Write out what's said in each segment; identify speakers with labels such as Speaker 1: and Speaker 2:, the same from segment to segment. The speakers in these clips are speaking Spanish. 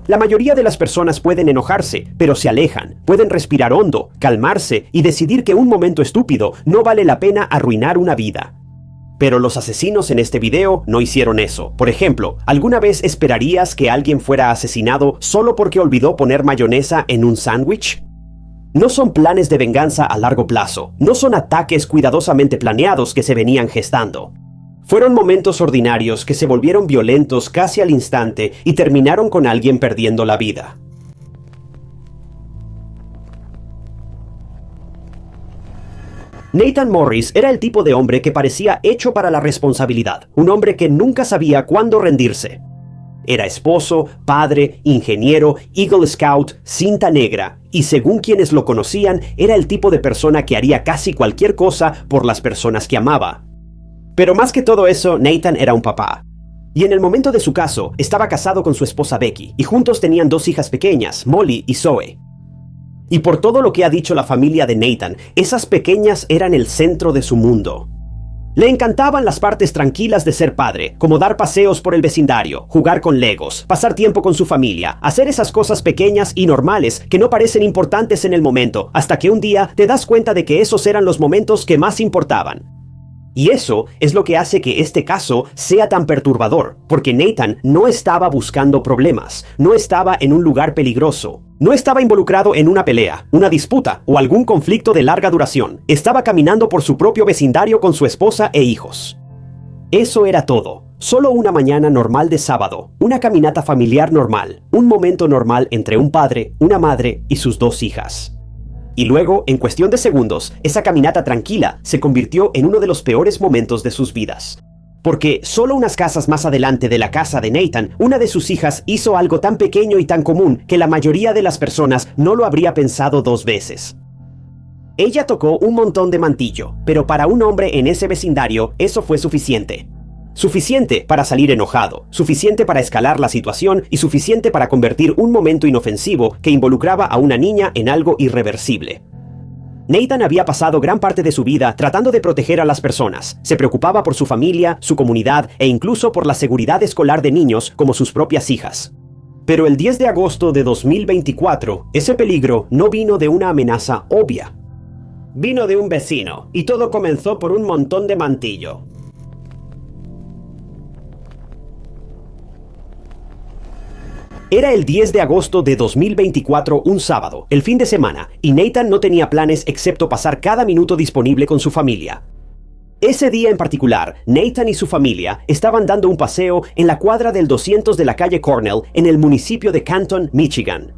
Speaker 1: La mayoría de las personas pueden enojarse, pero se alejan, pueden respirar hondo, calmarse y decidir que un momento estúpido no vale la pena arruinar una vida. Pero los asesinos en este video no hicieron eso. Por ejemplo, ¿alguna vez esperarías que alguien fuera asesinado solo porque olvidó poner mayonesa en un sándwich? No son planes de venganza a largo plazo, no son ataques cuidadosamente planeados que se venían gestando. Fueron momentos ordinarios que se volvieron violentos casi al instante y terminaron con alguien perdiendo la vida. Nathan Morris era el tipo de hombre que parecía hecho para la responsabilidad, un hombre que nunca sabía cuándo rendirse. Era esposo, padre, ingeniero, Eagle Scout, cinta negra, y según quienes lo conocían, era el tipo de persona que haría casi cualquier cosa por las personas que amaba. Pero más que todo eso, Nathan era un papá. Y en el momento de su caso, estaba casado con su esposa Becky, y juntos tenían 2 hijas pequeñas, Molly y Zoe. Y por todo lo que ha dicho la familia de Nathan, esas pequeñas eran el centro de su mundo. Le encantaban las partes tranquilas de ser padre, como dar paseos por el vecindario, jugar con legos, pasar tiempo con su familia, hacer esas cosas pequeñas y normales que no parecen importantes en el momento, hasta que un día te das cuenta de que esos eran los momentos que más importaban. Y eso es lo que hace que este caso sea tan perturbador, porque Nathan no estaba buscando problemas, no estaba en un lugar peligroso, no estaba involucrado en una pelea, una disputa o algún conflicto de larga duración. Estaba caminando por su propio vecindario con su esposa e hijos. Eso era todo. Solo una mañana normal de sábado, una caminata familiar normal, un momento normal entre un padre, una madre y sus 2 hijas. Y luego, en cuestión de segundos, esa caminata tranquila se convirtió en uno de los peores momentos de sus vidas. Porque solo unas casas más adelante de la casa de Nathan, una de sus hijas hizo algo tan pequeño y tan común que la mayoría de las personas no lo habría pensado 2 veces. Ella tocó un montón de mantillo, pero para un hombre en ese vecindario eso fue suficiente. Suficiente para salir enojado, suficiente para escalar la situación y suficiente para convertir un momento inofensivo que involucraba a una niña en algo irreversible. Nathan había pasado gran parte de su vida tratando de proteger a las personas. Se preocupaba por su familia, su comunidad e incluso por la seguridad escolar de niños como sus propias hijas. Pero el 10 de agosto de 2024, ese peligro no vino de una amenaza obvia. Vino de un vecino, y todo comenzó por un montón de mantillo. Era el 10 de agosto de 2024, un sábado, el fin de semana, y Nathan no tenía planes excepto pasar cada minuto disponible con su familia. Ese día en particular, Nathan y su familia estaban dando un paseo en la cuadra del 200 de la calle Cornell en el municipio de Canton, Michigan.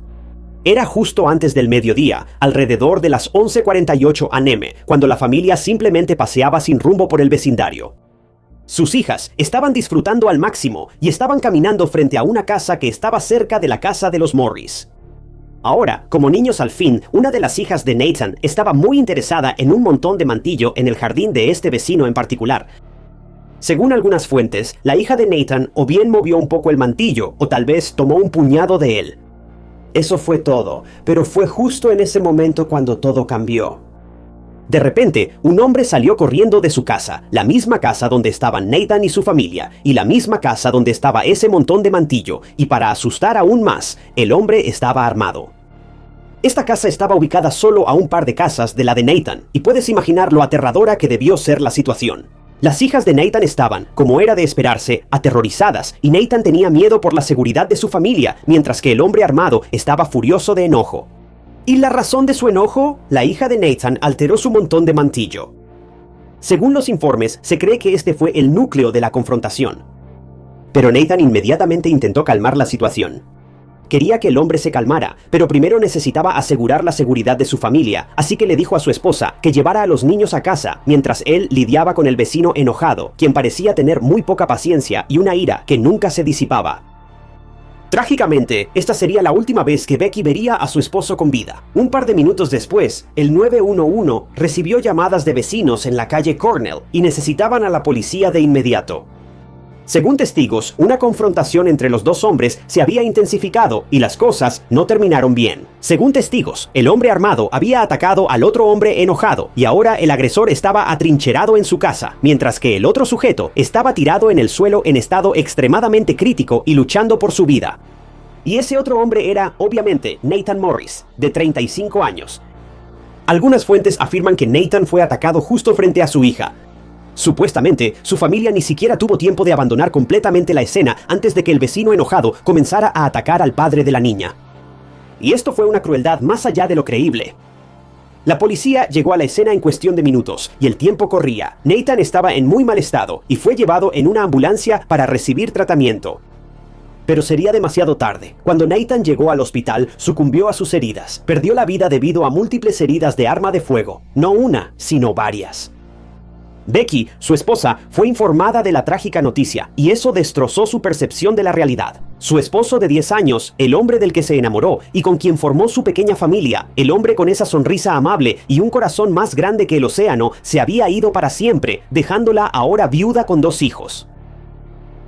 Speaker 1: Era justo antes del mediodía, alrededor de las 11:48 AM, cuando la familia simplemente paseaba sin rumbo por el vecindario. Sus hijas estaban disfrutando al máximo y estaban caminando frente a una casa que estaba cerca de la casa de los Morris. Ahora, como niños al fin, una de las hijas de Nathan estaba muy interesada en un montón de mantillo en el jardín de este vecino en particular. Según algunas fuentes, la hija de Nathan o bien movió un poco el mantillo o tal vez tomó un puñado de él. Eso fue todo, pero fue justo en ese momento cuando todo cambió. De repente, un hombre salió corriendo de su casa, la misma casa donde estaban Nathan y su familia, y la misma casa donde estaba ese montón de mantillo, y para asustar aún más, el hombre estaba armado. Esta casa estaba ubicada solo a un par de casas de la de Nathan, y puedes imaginar lo aterradora que debió ser la situación. Las hijas de Nathan estaban, como era de esperarse, aterrorizadas, y Nathan tenía miedo por la seguridad de su familia, mientras que el hombre armado estaba furioso de enojo. ¿Y la razón de su enojo? La hija de Nathan alteró su montón de mantillo. Según los informes, se cree que este fue el núcleo de la confrontación. Pero Nathan inmediatamente intentó calmar la situación. Quería que el hombre se calmara, pero primero necesitaba asegurar la seguridad de su familia, así que le dijo a su esposa que llevara a los niños a casa, mientras él lidiaba con el vecino enojado, quien parecía tener muy poca paciencia y una ira que nunca se disipaba. Trágicamente, esta sería la última vez que Becky vería a su esposo con vida. Un par de minutos después, el 911 recibió llamadas de vecinos en la calle Cornell y necesitaban a la policía de inmediato. Según testigos, una confrontación entre los 2 hombres se había intensificado y las cosas no terminaron bien. Según testigos, el hombre armado había atacado al otro hombre enojado y ahora el agresor estaba atrincherado en su casa, mientras que el otro sujeto estaba tirado en el suelo en estado extremadamente crítico y luchando por su vida. Y ese otro hombre era, obviamente, Nathan Morris, de 35 años. Algunas fuentes afirman que Nathan fue atacado justo frente a su hija. Supuestamente, su familia ni siquiera tuvo tiempo de abandonar completamente la escena antes de que el vecino enojado comenzara a atacar al padre de la niña. Y esto fue una crueldad más allá de lo creíble. La policía llegó a la escena en cuestión de minutos, y el tiempo corría. Nathan estaba en muy mal estado, y fue llevado en una ambulancia para recibir tratamiento. Pero sería demasiado tarde. Cuando Nathan llegó al hospital, sucumbió a sus heridas. Perdió la vida debido a múltiples heridas de arma de fuego. No una, sino varias. Becky, su esposa, fue informada de la trágica noticia, y eso destrozó su percepción de la realidad. Su esposo de 10 años, el hombre del que se enamoró y con quien formó su pequeña familia, el hombre con esa sonrisa amable y un corazón más grande que el océano, se había ido para siempre, dejándola ahora viuda con 2 hijos.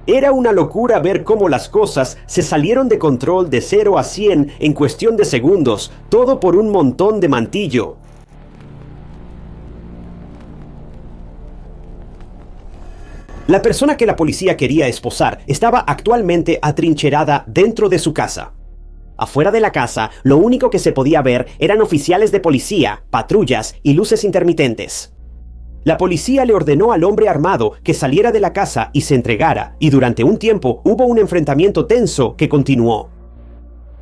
Speaker 1: Era una locura ver cómo las cosas se salieron de control de 0 a 100 en cuestión de segundos, todo por un montón de mantillo. La persona que la policía quería esposar estaba actualmente atrincherada dentro de su casa. Afuera de la casa, lo único que se podía ver eran oficiales de policía, patrullas y luces intermitentes. La policía le ordenó al hombre armado que saliera de la casa y se entregara, y durante un tiempo hubo un enfrentamiento tenso que continuó.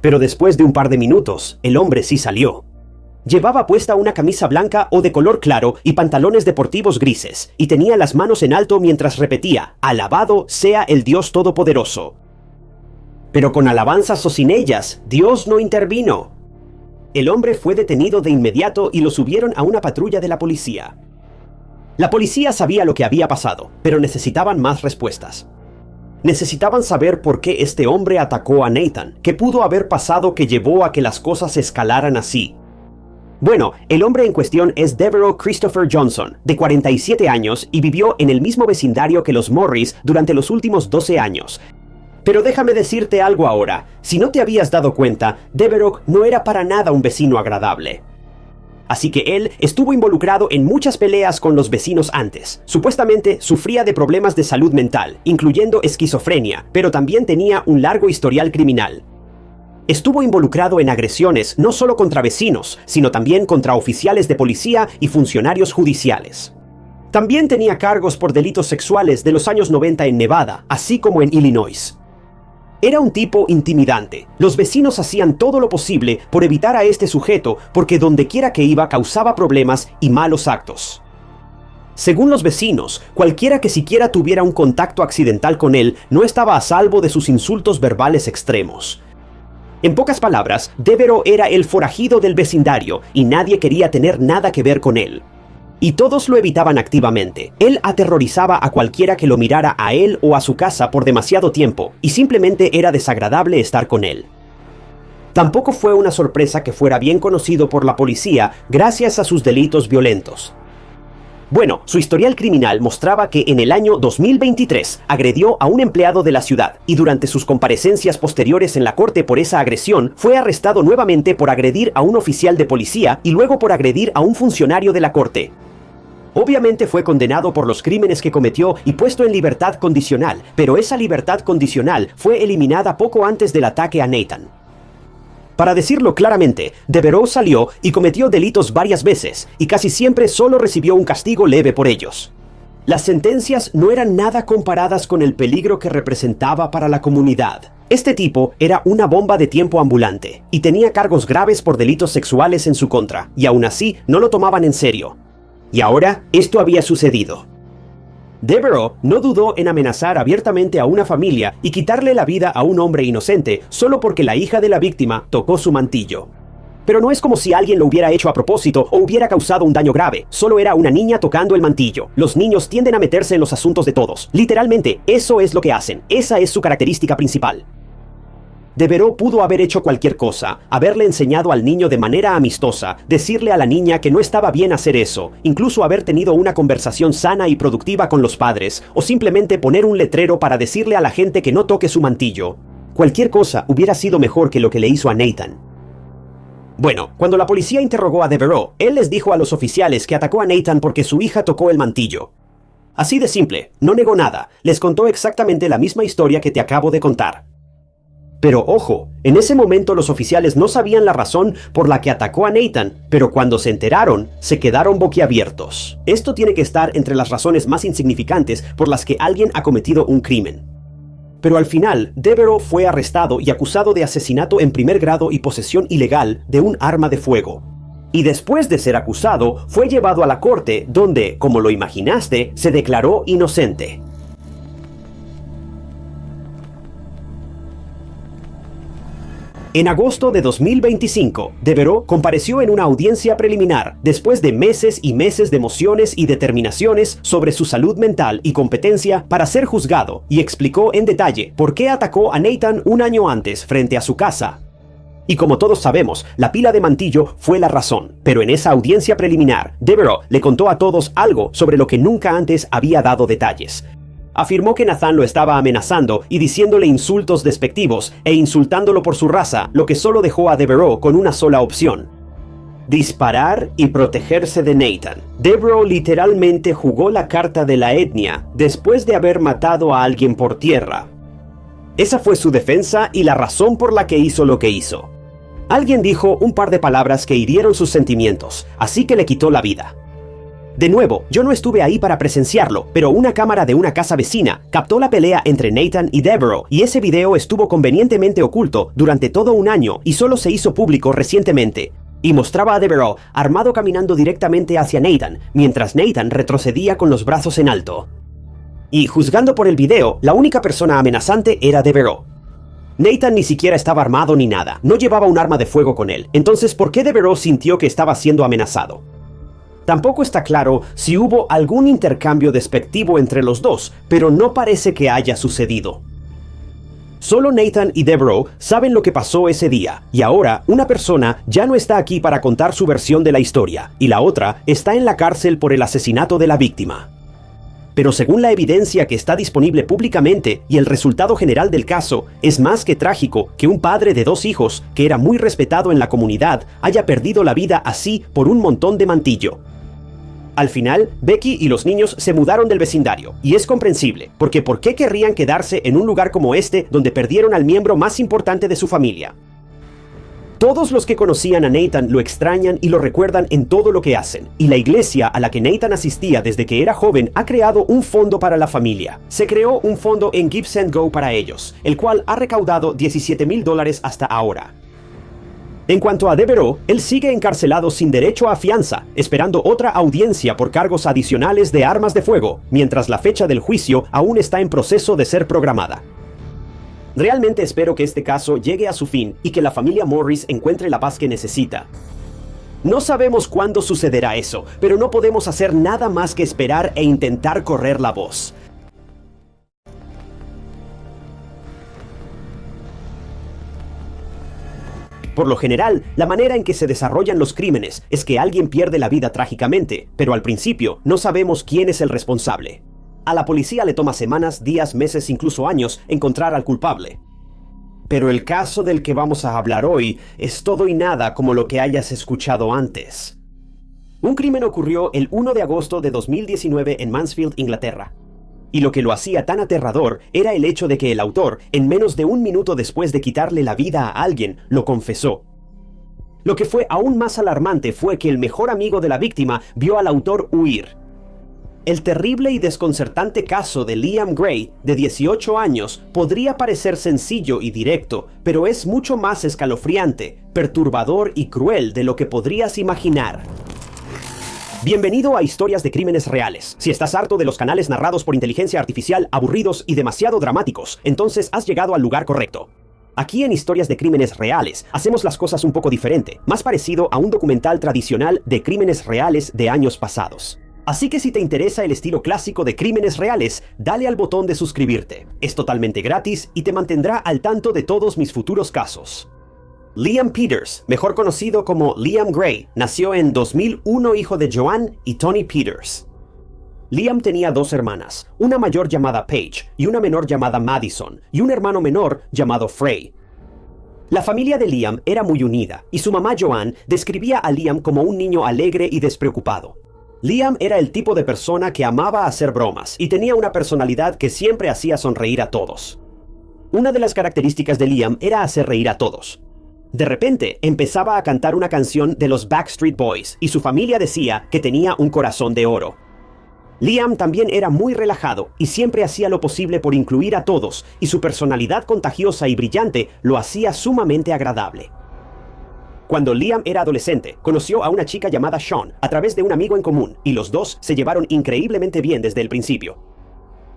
Speaker 1: Pero después de un par de minutos, el hombre sí salió. Llevaba puesta una camisa blanca o de color claro y pantalones deportivos grises, y tenía las manos en alto mientras repetía: «Alabado sea el Dios Todopoderoso». Pero con alabanzas o sin ellas, Dios no intervino. El hombre fue detenido de inmediato y lo subieron a una patrulla de la policía. La policía sabía lo que había pasado, pero necesitaban más respuestas. Necesitaban saber por qué este hombre atacó a Nathan, qué pudo haber pasado que llevó a que las cosas escalaran así. Bueno, el hombre en cuestión es Devereaux Christopher Johnson, de 47 años y vivió en el mismo vecindario que los Morris durante los últimos 12 años. Pero déjame decirte algo ahora, si no te habías dado cuenta, Devereaux no era para nada un vecino agradable. Así que él estuvo involucrado en muchas peleas con los vecinos antes. Supuestamente sufría de problemas de salud mental, incluyendo esquizofrenia, pero también tenía un largo historial criminal. Estuvo involucrado en agresiones no solo contra vecinos, sino también contra oficiales de policía y funcionarios judiciales. También tenía cargos por delitos sexuales de los años 90 en Nevada, así como en Illinois. Era un tipo intimidante. Los vecinos hacían todo lo posible por evitar a este sujeto porque dondequiera que iba causaba problemas y malos actos. Según los vecinos, cualquiera que siquiera tuviera un contacto accidental con él no estaba a salvo de sus insultos verbales extremos. En pocas palabras, Devereaux era el forajido del vecindario y nadie quería tener nada que ver con él. Y todos lo evitaban activamente. Él aterrorizaba a cualquiera que lo mirara a él o a su casa por demasiado tiempo, y simplemente era desagradable estar con él. Tampoco fue una sorpresa que fuera bien conocido por la policía gracias a sus delitos violentos. Bueno, su historial criminal mostraba que en el año 2023 agredió a un empleado de la ciudad y durante sus comparecencias posteriores en la corte por esa agresión fue arrestado nuevamente por agredir a un oficial de policía y luego por agredir a un funcionario de la corte. Obviamente fue condenado por los crímenes que cometió y puesto en libertad condicional, pero esa libertad condicional fue eliminada poco antes del ataque a Nathan. Para decirlo claramente, Devereaux salió y cometió delitos varias veces, y casi siempre solo recibió un castigo leve por ellos. Las sentencias no eran nada comparadas con el peligro que representaba para la comunidad. Este tipo era una bomba de tiempo ambulante, y tenía cargos graves por delitos sexuales en su contra, y aún así no lo tomaban en serio. Y ahora, esto había sucedido. Devereaux no dudó en amenazar abiertamente a una familia y quitarle la vida a un hombre inocente solo porque la hija de la víctima tocó su mantillo. Pero no es como si alguien lo hubiera hecho a propósito o hubiera causado un daño grave, solo era una niña tocando el mantillo. Los niños tienden a meterse en los asuntos de todos. Literalmente, eso es lo que hacen, esa es su característica principal. Devereaux pudo haber hecho cualquier cosa, haberle enseñado al niño de manera amistosa, decirle a la niña que no estaba bien hacer eso, incluso haber tenido una conversación sana y productiva con los padres, o simplemente poner un letrero para decirle a la gente que no toque su mantillo. Cualquier cosa hubiera sido mejor que lo que le hizo a Nathan. Bueno, cuando la policía interrogó a Devereaux, él les dijo a los oficiales que atacó a Nathan porque su hija tocó el mantillo. Así de simple, no negó nada, les contó exactamente la misma historia que te acabo de contar. Pero ojo, en ese momento los oficiales no sabían la razón por la que atacó a Nathan, pero cuando se enteraron, se quedaron boquiabiertos. Esto tiene que estar entre las razones más insignificantes por las que alguien ha cometido un crimen. Pero al final, Devereaux fue arrestado y acusado de asesinato en primer grado y posesión ilegal de un arma de fuego. Y después de ser acusado, fue llevado a la corte donde, como lo imaginaste, se declaró inocente. En agosto de 2025, Devereaux compareció en una audiencia preliminar después de meses y meses de mociones y determinaciones sobre su salud mental y competencia para ser juzgado, y explicó en detalle por qué atacó a Nathan un año antes frente a su casa. Y como todos sabemos, la pila de mantillo fue la razón, pero en esa audiencia preliminar, Devereaux le contó a todos algo sobre lo que nunca antes había dado detalles. Afirmó que Nathan lo estaba amenazando y diciéndole insultos despectivos e insultándolo por su raza, lo que solo dejó a Devereaux con una sola opción: disparar y protegerse de Nathan. Devereaux literalmente jugó la carta de la etnia después de haber matado a alguien por tierra. Esa fue su defensa y la razón por la que hizo lo que hizo. Alguien dijo un par de palabras que hirieron sus sentimientos, así que le quitó la vida. De nuevo, yo no estuve ahí para presenciarlo, pero una cámara de una casa vecina captó la pelea entre Nathan y Devereaux, y ese video estuvo convenientemente oculto durante todo un año y solo se hizo público recientemente. Y mostraba a Devereaux armado caminando directamente hacia Nathan, mientras Nathan retrocedía con los brazos en alto. Y juzgando por el video, la única persona amenazante era Devereaux. Nathan ni siquiera estaba armado ni nada, no llevaba un arma de fuego con él, entonces ¿por qué Devereaux sintió que estaba siendo amenazado? Tampoco está claro si hubo algún intercambio despectivo entre los dos, pero no parece que haya sucedido. Solo Nathan y Devereaux saben lo que pasó ese día, y ahora una persona ya no está aquí para contar su versión de la historia, y la otra está en la cárcel por el asesinato de la víctima. Pero según la evidencia que está disponible públicamente y el resultado general del caso, es más que trágico que un padre de 2 hijos, que era muy respetado en la comunidad, haya perdido la vida así por un montón de mantillo. Al final, Becky y los niños se mudaron del vecindario, y es comprensible, porque ¿por qué querrían quedarse en un lugar como este donde perdieron al miembro más importante de su familia? Todos los que conocían a Nathan lo extrañan y lo recuerdan en todo lo que hacen, y la iglesia a la que Nathan asistía desde que era joven ha creado un fondo para la familia. Se creó un fondo en Give-Send-Go para ellos, el cual ha recaudado $17,000 hasta ahora. En cuanto a Devereaux, él sigue encarcelado sin derecho a fianza, esperando otra audiencia por cargos adicionales de armas de fuego, mientras la fecha del juicio aún está en proceso de ser programada. Realmente espero que este caso llegue a su fin y que la familia Morris encuentre la paz que necesita. No sabemos cuándo sucederá eso, pero no podemos hacer nada más que esperar e intentar correr la voz. Por lo general, la manera en que se desarrollan los crímenes es que alguien pierde la vida trágicamente, pero al principio no sabemos quién es el responsable. A la policía le toma semanas, días, meses, incluso años encontrar al culpable. Pero el caso del que vamos a hablar hoy es todo y nada como lo que hayas escuchado antes. Un crimen ocurrió el 1 de agosto de 2019 en Mansfield, Inglaterra. Y lo que lo hacía tan aterrador era el hecho de que el autor, en menos de 1 minuto después de quitarle la vida a alguien, lo confesó. Lo que fue aún más alarmante fue que el mejor amigo de la víctima vio al autor huir. El terrible y desconcertante caso de Liam Gray, de 18 años, podría parecer sencillo y directo, pero es mucho más escalofriante, perturbador y cruel de lo que podrías imaginar. Bienvenido a Historias de Crímenes Reales. Si estás harto de los canales narrados por inteligencia artificial, aburridos y demasiado dramáticos, entonces has llegado al lugar correcto. Aquí en Historias de Crímenes Reales hacemos las cosas un poco diferente, más parecido a un documental tradicional de crímenes reales de años pasados. Así que si te interesa el estilo clásico de crímenes reales, dale al botón de suscribirte. Es totalmente gratis y te mantendrá al tanto de todos mis futuros casos. Liam Peters, mejor conocido como Liam Gray, nació en 2001, hijo de Joanne y Tony Peters. Liam tenía 2 hermanas, una mayor llamada Paige y una menor llamada Madison, y un hermano menor llamado Frey. La familia de Liam era muy unida, y su mamá Joanne describía a Liam como un niño alegre y despreocupado. Liam era el tipo de persona que amaba hacer bromas y tenía una personalidad que siempre hacía sonreír a todos. Una de las características de Liam era hacer reír a todos. De repente, empezaba a cantar una canción de los Backstreet Boys y su familia decía que tenía un corazón de oro. Liam también era muy relajado y siempre hacía lo posible por incluir a todos, y su personalidad contagiosa y brillante lo hacía sumamente agradable. Cuando Liam era adolescente, conoció a una chica llamada Sean a través de un amigo en común, y los dos se llevaron increíblemente bien desde el principio.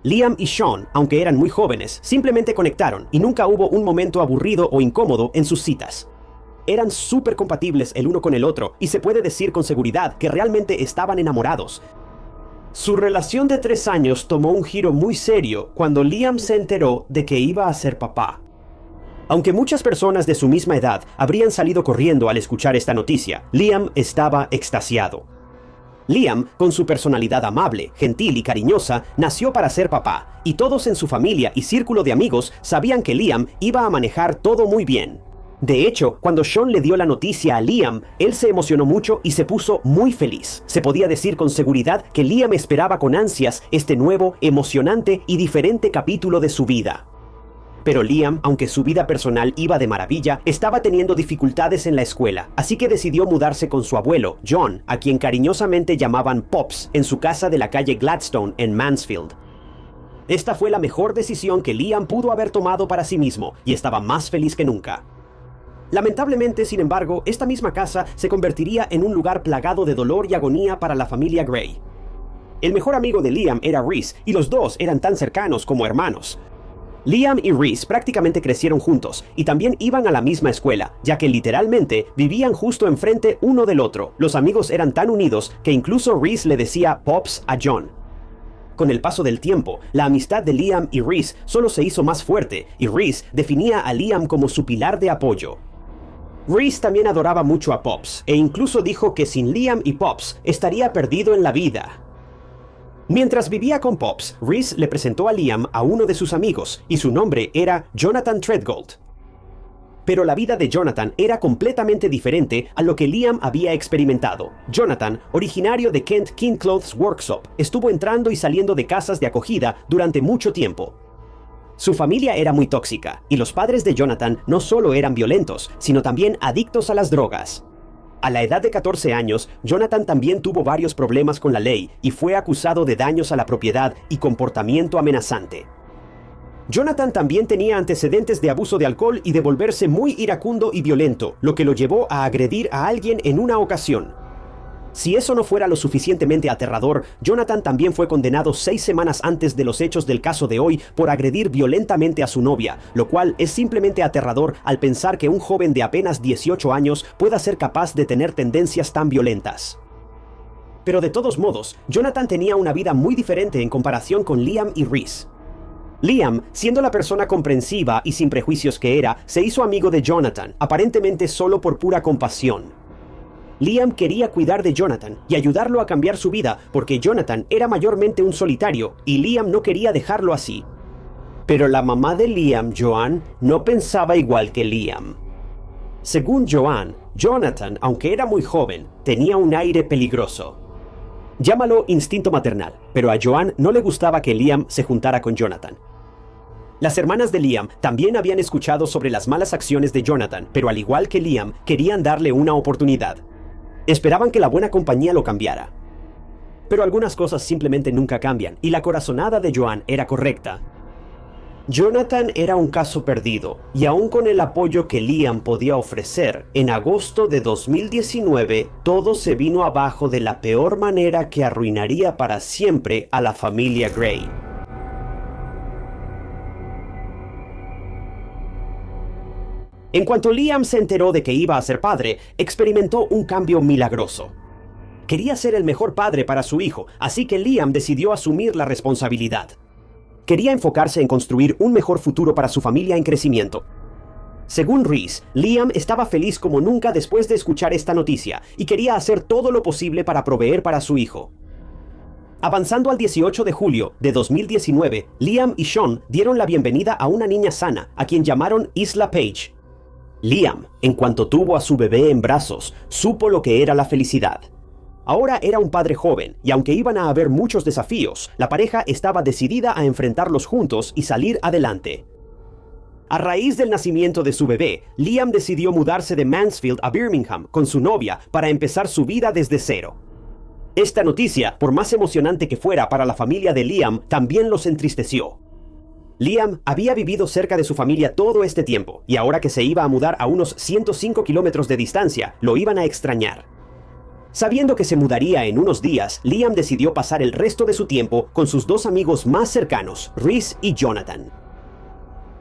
Speaker 1: Liam y Sean, aunque eran muy jóvenes, simplemente conectaron y nunca hubo un momento aburrido o incómodo en sus citas. Eran súper compatibles el uno con el otro y se puede decir con seguridad que realmente estaban enamorados. Su relación de 3 años tomó un giro muy serio cuando Liam se enteró de que iba a ser papá. Aunque muchas personas de su misma edad habrían salido corriendo al escuchar esta noticia, Liam estaba extasiado. Liam, con su personalidad amable, gentil y cariñosa, nació para ser papá, y todos en su familia y círculo de amigos sabían que Liam iba a manejar todo muy bien. De hecho, cuando Sean le dio la noticia a Liam, él se emocionó mucho y se puso muy feliz. Se podía decir con seguridad que Liam esperaba con ansias este nuevo, emocionante y diferente capítulo de su vida. Pero Liam, aunque su vida personal iba de maravilla, estaba teniendo dificultades en la escuela, así que decidió mudarse con su abuelo, John, a quien cariñosamente llamaban Pops, en su casa de la calle Gladstone en Mansfield. Esta fue la mejor decisión que Liam pudo haber tomado para sí mismo, y estaba más feliz que nunca. Lamentablemente, sin embargo, esta misma casa se convertiría en un lugar plagado de dolor y agonía para la familia Gray. El mejor amigo de Liam era Reese, y los dos eran tan cercanos como hermanos. Liam y Reese prácticamente crecieron juntos, y también iban a la misma escuela, ya que literalmente vivían justo enfrente uno del otro. Los amigos eran tan unidos que incluso Reese le decía Pops a John. Con el paso del tiempo, la amistad de Liam y Reese solo se hizo más fuerte, y Reese definía a Liam como su pilar de apoyo. Reese también adoraba mucho a Pops, e incluso dijo que sin Liam y Pops estaría perdido en la vida. Mientras vivía con Pops, Reese le presentó a Liam a uno de sus amigos, y su nombre era Jonathan Treadgold. Pero la vida de Jonathan era completamente diferente a lo que Liam había experimentado. Jonathan, originario de Kent King Clothes Workshop, estuvo entrando y saliendo de casas de acogida durante mucho tiempo. Su familia era muy tóxica, y los padres de Jonathan no solo eran violentos, sino también adictos a las drogas. A la edad de 14 años, Jonathan también tuvo varios problemas con la ley y fue acusado de daños a la propiedad y comportamiento amenazante. Jonathan también tenía antecedentes de abuso de alcohol y de volverse muy iracundo y violento, lo que lo llevó a agredir a alguien en una ocasión. Si eso no fuera lo suficientemente aterrador, Jonathan también fue condenado 6 semanas antes de los hechos del caso de hoy por agredir violentamente a su novia, lo cual es simplemente aterrador al pensar que un joven de apenas 18 años pueda ser capaz de tener tendencias tan violentas. Pero de todos modos, Jonathan tenía una vida muy diferente en comparación con Liam y Reese. Liam, siendo la persona comprensiva y sin prejuicios que era, se hizo amigo de Jonathan, aparentemente solo por pura compasión. Liam quería cuidar de Jonathan y ayudarlo a cambiar su vida porque Jonathan era mayormente un solitario y Liam no quería dejarlo así. Pero la mamá de Liam, Joanne, no pensaba igual que Liam. Según Joanne, Jonathan, aunque era muy joven, tenía un aire peligroso. Llámalo instinto maternal, pero a Joanne no le gustaba que Liam se juntara con Jonathan. Las hermanas de Liam también habían escuchado sobre las malas acciones de Jonathan, pero al igual que Liam, querían darle una oportunidad. Esperaban que la buena compañía lo cambiara. Pero algunas cosas simplemente nunca cambian, y la corazonada de Joanne era correcta. Jonathan era un caso perdido, y aún con el apoyo que Liam podía ofrecer, en agosto de 2019, todo se vino abajo de la peor manera que arruinaría para siempre a la familia Gray. En cuanto Liam se enteró de que iba a ser padre, experimentó un cambio milagroso. Quería ser el mejor padre para su hijo, así que Liam decidió asumir la responsabilidad. Quería enfocarse en construir un mejor futuro para su familia en crecimiento. Según Reese, Liam estaba feliz como nunca después de escuchar esta noticia y quería hacer todo lo posible para proveer para su hijo. Avanzando al 18 de julio de 2019, Liam y Sean dieron la bienvenida a una niña sana, a quien llamaron Isla Page. Liam, en cuanto tuvo a su bebé en brazos, supo lo que era la felicidad. Ahora era un padre joven, y aunque iban a haber muchos desafíos, la pareja estaba decidida a enfrentarlos juntos y salir adelante. A raíz del nacimiento de su bebé, Liam decidió mudarse de Mansfield a Birmingham con su novia para empezar su vida desde cero. Esta noticia, por más emocionante que fuera para la familia de Liam, también los entristeció. Liam había vivido cerca de su familia todo este tiempo, y ahora que se iba a mudar a unos 105 kilómetros de distancia, lo iban a extrañar. Sabiendo que se mudaría en unos días, Liam decidió pasar el resto de su tiempo con sus dos amigos más cercanos, Rhys y Jonathan.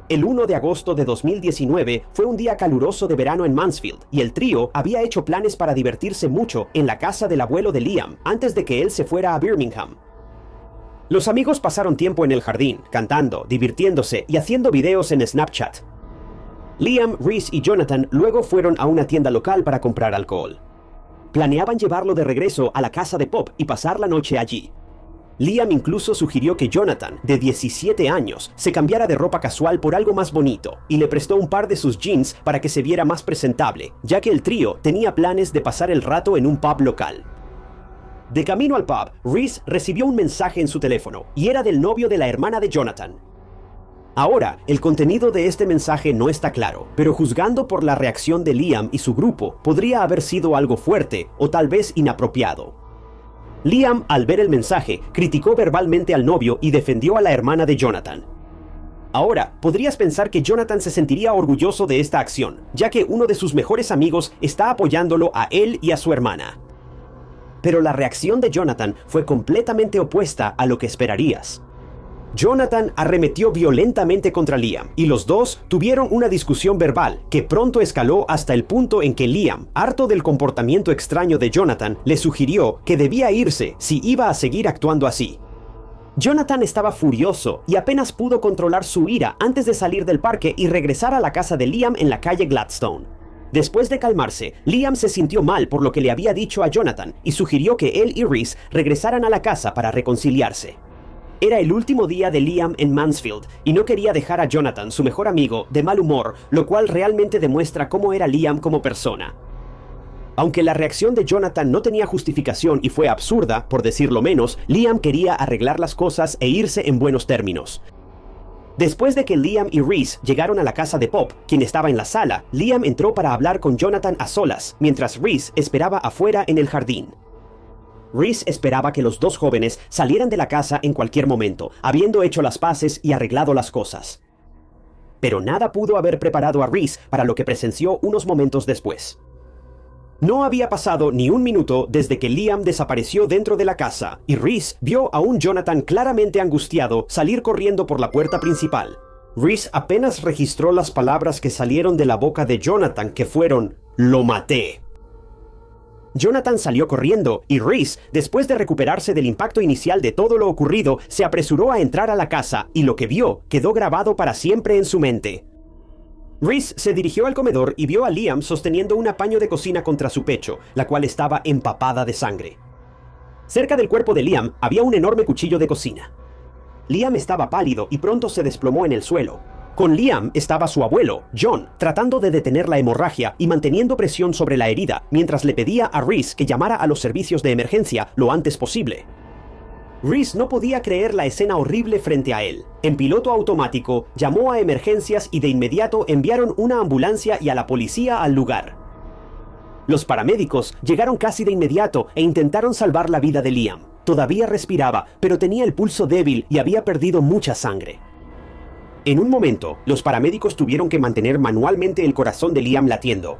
Speaker 1: El 1 de agosto de 2019 fue un día caluroso de verano en Mansfield, y el trío había hecho planes para divertirse mucho en la casa del abuelo de Liam antes de que él se fuera a Birmingham. Los amigos pasaron tiempo en el jardín, cantando, divirtiéndose y haciendo videos en Snapchat. Liam, Rhys y Jonathan luego fueron a una tienda local para comprar alcohol. Planeaban llevarlo de regreso a la casa de Pop y pasar la noche allí. Liam incluso sugirió que Jonathan, de 17 años, se cambiara de ropa casual por algo más bonito y le prestó un par de sus jeans para que se viera más presentable, ya que el trío tenía planes de pasar el rato en un pub local. De camino al pub, Rhys recibió un mensaje en su teléfono y era del novio de la hermana de Jonathan. Ahora, el contenido de este mensaje no está claro, pero juzgando por la reacción de Liam y su grupo, podría haber sido algo fuerte o tal vez inapropiado. Liam, al ver el mensaje, criticó verbalmente al novio y defendió a la hermana de Jonathan. Ahora, podrías pensar que Jonathan se sentiría orgulloso de esta acción, ya que uno de sus mejores amigos está apoyándolo a él y a su hermana. Pero la reacción de Jonathan fue completamente opuesta a lo que esperarías. Jonathan arremetió violentamente contra Liam, y los dos tuvieron una discusión verbal que pronto escaló hasta el punto en que Liam, harto del comportamiento extraño de Jonathan, le sugirió que debía irse si iba a seguir actuando así. Jonathan estaba furioso y apenas pudo controlar su ira antes de salir del parque y regresar a la casa de Liam en la calle Gladstone. Después de calmarse, Liam se sintió mal por lo que le había dicho a Jonathan y sugirió que él y Rhys regresaran a la casa para reconciliarse. Era el último día de Liam en Mansfield y no quería dejar a Jonathan, su mejor amigo, de mal humor, lo cual realmente demuestra cómo era Liam como persona. Aunque la reacción de Jonathan no tenía justificación y fue absurda, por decirlo menos, Liam quería arreglar las cosas e irse en buenos términos. Después de que Liam y Rhys llegaron a la casa de Pop, quien estaba en la sala, Liam entró para hablar con Jonathan a solas, mientras Rhys esperaba afuera en el jardín. Rhys esperaba que los dos jóvenes salieran de la casa en cualquier momento, habiendo hecho las paces y arreglado las cosas. Pero nada pudo haber preparado a Rhys para lo que presenció unos momentos después. No había pasado ni un minuto desde que Liam desapareció dentro de la casa, y Rhys vio a un Jonathan claramente angustiado salir corriendo por la puerta principal. Rhys apenas registró las palabras que salieron de la boca de Jonathan, que fueron «Lo maté». Jonathan salió corriendo y Rhys, después de recuperarse del impacto inicial de todo lo ocurrido, se apresuró a entrar a la casa y lo que vio quedó grabado para siempre en su mente. Rhys se dirigió al comedor y vio a Liam sosteniendo un paño de cocina contra su pecho, la cual estaba empapada de sangre. Cerca del cuerpo de Liam había un enorme cuchillo de cocina. Liam estaba pálido y pronto se desplomó en el suelo. Con Liam estaba su abuelo, John, tratando de detener la hemorragia y manteniendo presión sobre la herida, mientras le pedía a Rhys que llamara a los servicios de emergencia lo antes posible. Rhys no podía creer la escena horrible frente a él. En piloto automático, llamó a emergencias y de inmediato enviaron una ambulancia y a la policía al lugar. Los paramédicos llegaron casi de inmediato e intentaron salvar la vida de Liam. Todavía respiraba, pero tenía el pulso débil y había perdido mucha sangre. En un momento, los paramédicos tuvieron que mantener manualmente el corazón de Liam latiendo.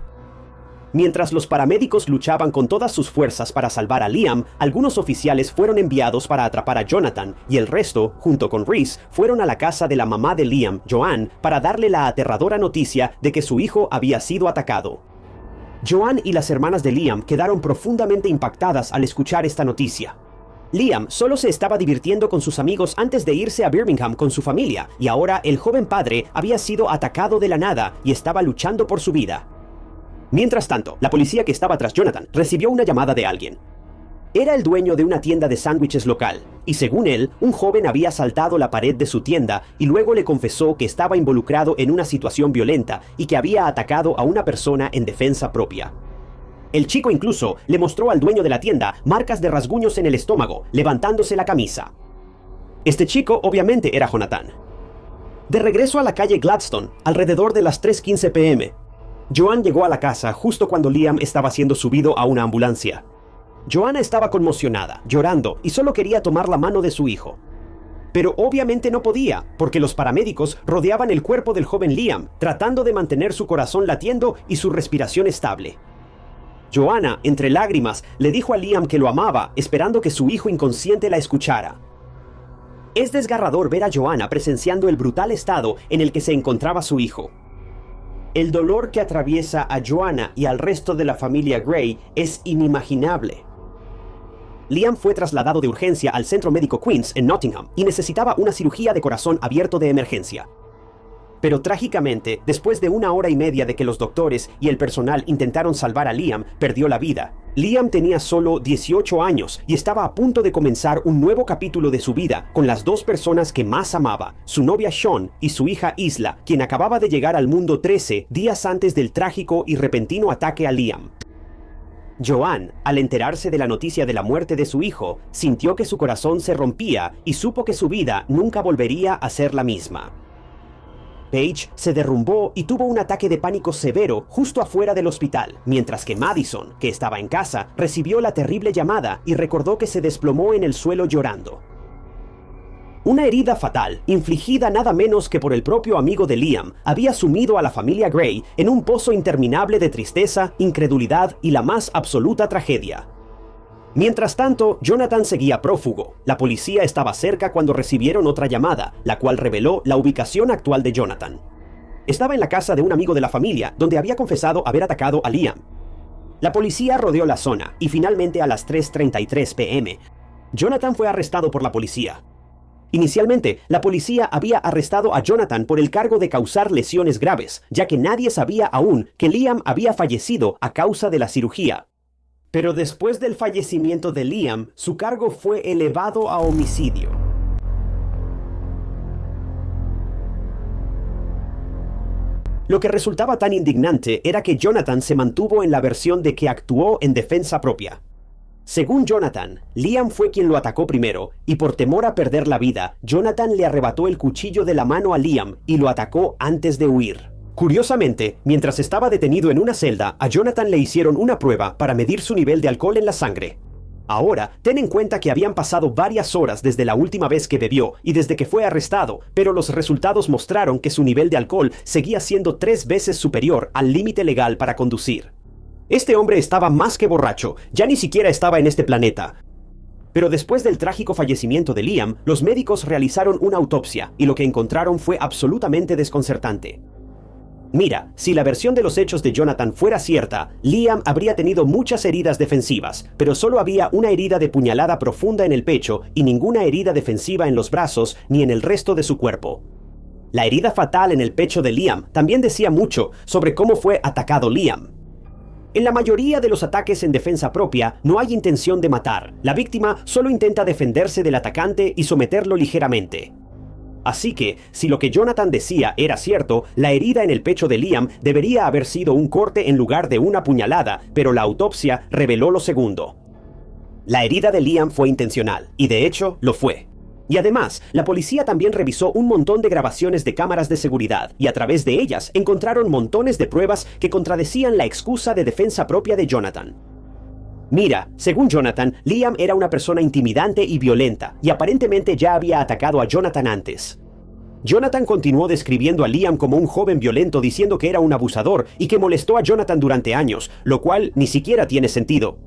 Speaker 1: Mientras los paramédicos luchaban con todas sus fuerzas para salvar a Liam, algunos oficiales fueron enviados para atrapar a Jonathan, y el resto, junto con Rhys, fueron a la casa de la mamá de Liam, Joanne, para darle la aterradora noticia de que su hijo había sido atacado. Joanne y las hermanas de Liam quedaron profundamente impactadas al escuchar esta noticia. Liam solo se estaba divirtiendo con sus amigos antes de irse a Birmingham con su familia, y ahora el joven padre había sido atacado de la nada y estaba luchando por su vida. Mientras tanto, la policía que estaba tras Jonathan recibió una llamada de alguien. Era el dueño de una tienda de sándwiches local, y según él, un joven había saltado la pared de su tienda y luego le confesó que estaba involucrado en una situación violenta y que había atacado a una persona en defensa propia. El chico incluso le mostró al dueño de la tienda marcas de rasguños en el estómago, levantándose la camisa. Este chico obviamente era Jonathan. De regreso a la calle Gladstone, alrededor de las 3:15 p.m., Joanne llegó a la casa justo cuando Liam estaba siendo subido a una ambulancia. Joanna estaba conmocionada, llorando y solo quería tomar la mano de su hijo. Pero obviamente no podía, porque los paramédicos rodeaban el cuerpo del joven Liam, tratando de mantener su corazón latiendo y su respiración estable. Joanna, entre lágrimas, le dijo a Liam que lo amaba, esperando que su hijo inconsciente la escuchara. Es desgarrador ver a Joanna presenciando el brutal estado en el que se encontraba su hijo. El dolor que atraviesa a Joanna y al resto de la familia Gray es inimaginable. Liam fue trasladado de urgencia al Centro Médico Queens en Nottingham y necesitaba una cirugía de corazón abierto de emergencia. Pero trágicamente, después de 1 hora y media de que los doctores y el personal intentaron salvar a Liam, perdió la vida. Liam tenía solo 18 años y estaba a punto de comenzar un nuevo capítulo de su vida con las dos personas que más amaba, su novia Sean y su hija Isla, quien acababa de llegar al mundo 13 días antes del trágico y repentino ataque a Liam. Joanne, al enterarse de la noticia de la muerte de su hijo, sintió que su corazón se rompía y supo que su vida nunca volvería a ser la misma. Paige se derrumbó y tuvo un ataque de pánico severo justo afuera del hospital, mientras que Madison, que estaba en casa, recibió la terrible llamada y recordó que se desplomó en el suelo llorando. Una herida fatal, infligida nada menos que por el propio amigo de Liam, había sumido a la familia Gray en un pozo interminable de tristeza, incredulidad y la más absoluta tragedia. Mientras tanto, Jonathan seguía prófugo. La policía estaba cerca cuando recibieron otra llamada, la cual reveló la ubicación actual de Jonathan. Estaba en la casa de un amigo de la familia, donde había confesado haber atacado a Liam. La policía rodeó la zona, y finalmente a las 3:33 p.m., Jonathan fue arrestado por la policía. Inicialmente, la policía había arrestado a Jonathan por el cargo de causar lesiones graves, ya que nadie sabía aún que Liam había fallecido a causa de la cirugía. Pero después del fallecimiento de Liam, su cargo fue elevado a homicidio. Lo que resultaba tan indignante era que Jonathan se mantuvo en la versión de que actuó en defensa propia. Según Jonathan, Liam fue quien lo atacó primero, y por temor a perder la vida, Jonathan le arrebató el cuchillo de la mano a Liam y lo atacó antes de huir. Curiosamente, mientras estaba detenido en una celda, a Jonathan le hicieron una prueba para medir su nivel de alcohol en la sangre. Ahora, ten en cuenta que habían pasado varias horas desde la última vez que bebió y desde que fue arrestado, pero los resultados mostraron que su nivel de alcohol seguía siendo 3 veces superior al límite legal para conducir. Este hombre estaba más que borracho, ya ni siquiera estaba en este planeta. Pero después del trágico fallecimiento de Liam, los médicos realizaron una autopsia y lo que encontraron fue absolutamente desconcertante. Mira, si la versión de los hechos de Jonathan fuera cierta, Liam habría tenido muchas heridas defensivas, pero solo había una herida de puñalada profunda en el pecho y ninguna herida defensiva en los brazos ni en el resto de su cuerpo. La herida fatal en el pecho de Liam también decía mucho sobre cómo fue atacado Liam. En la mayoría de los ataques en defensa propia no hay intención de matar. La víctima solo intenta defenderse del atacante y someterlo ligeramente. Así que, si lo que Jonathan decía era cierto, la herida en el pecho de Liam debería haber sido un corte en lugar de una puñalada, pero la autopsia reveló lo segundo. La herida de Liam fue intencional, y de hecho lo fue. Y además, la policía también revisó un montón de grabaciones de cámaras de seguridad, y a través de ellas encontraron montones de pruebas que contradecían la excusa de defensa propia de Jonathan. Mira, según Jonathan, Liam era una persona intimidante y violenta, y aparentemente ya había atacado a Jonathan antes. Jonathan continuó describiendo a Liam como un joven violento, diciendo que era un abusador y que molestó a Jonathan durante años, lo cual ni siquiera tiene sentido.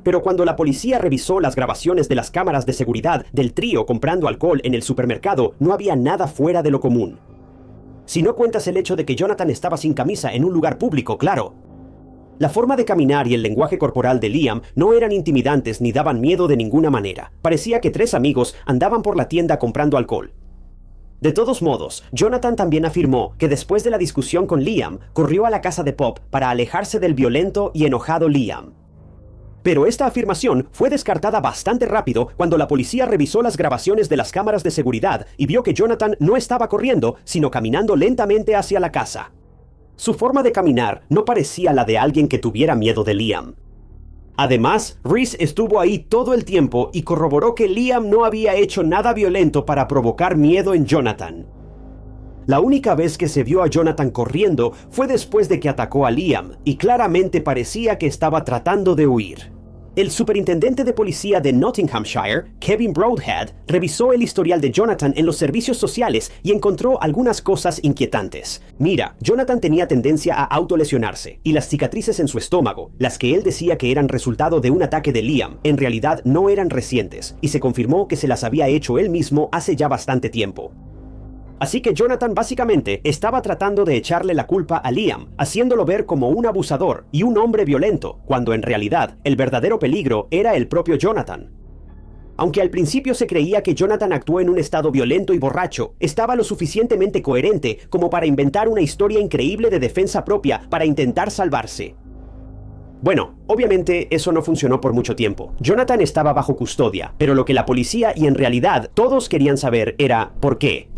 Speaker 1: Pero cuando la policía revisó las grabaciones de las cámaras de seguridad del trío comprando alcohol en el supermercado, no había nada fuera de lo común. Si no cuentas el hecho de que Jonathan estaba sin camisa en un lugar público, claro. La forma de caminar y el lenguaje corporal de Liam no eran intimidantes ni daban miedo de ninguna manera. Parecía que 3 amigos andaban por la tienda comprando alcohol. De todos modos, Jonathan también afirmó que después de la discusión con Liam, corrió a la casa de Pop para alejarse del violento y enojado Liam. Pero esta afirmación fue descartada bastante rápido cuando la policía revisó las grabaciones de las cámaras de seguridad y vio que Jonathan no estaba corriendo, sino caminando lentamente hacia la casa. Su forma de caminar no parecía la de alguien que tuviera miedo de Liam. Además, Reese estuvo ahí todo el tiempo y corroboró que Liam no había hecho nada violento para provocar miedo en Jonathan. La única vez que se vio a Jonathan corriendo fue después de que atacó a Liam, y claramente parecía que estaba tratando de huir. El superintendente de policía de Nottinghamshire, Kevin Broadhead, revisó el historial de Jonathan en los servicios sociales y encontró algunas cosas inquietantes. Mira, Jonathan tenía tendencia a autolesionarse, y las cicatrices en su estómago, las que él decía que eran resultado de un ataque de Liam, en realidad no eran recientes, y se confirmó que se las había hecho él mismo hace ya bastante tiempo. Así que Jonathan básicamente estaba tratando de echarle la culpa a Liam, haciéndolo ver como un abusador y un hombre violento, cuando en realidad el verdadero peligro era el propio Jonathan. Aunque al principio se creía que Jonathan actuó en un estado violento y borracho, estaba lo suficientemente coherente como para inventar una historia increíble de defensa propia para intentar salvarse. Bueno, obviamente eso no funcionó por mucho tiempo. Jonathan estaba bajo custodia, pero lo que la policía y en realidad todos querían saber era ¿por qué?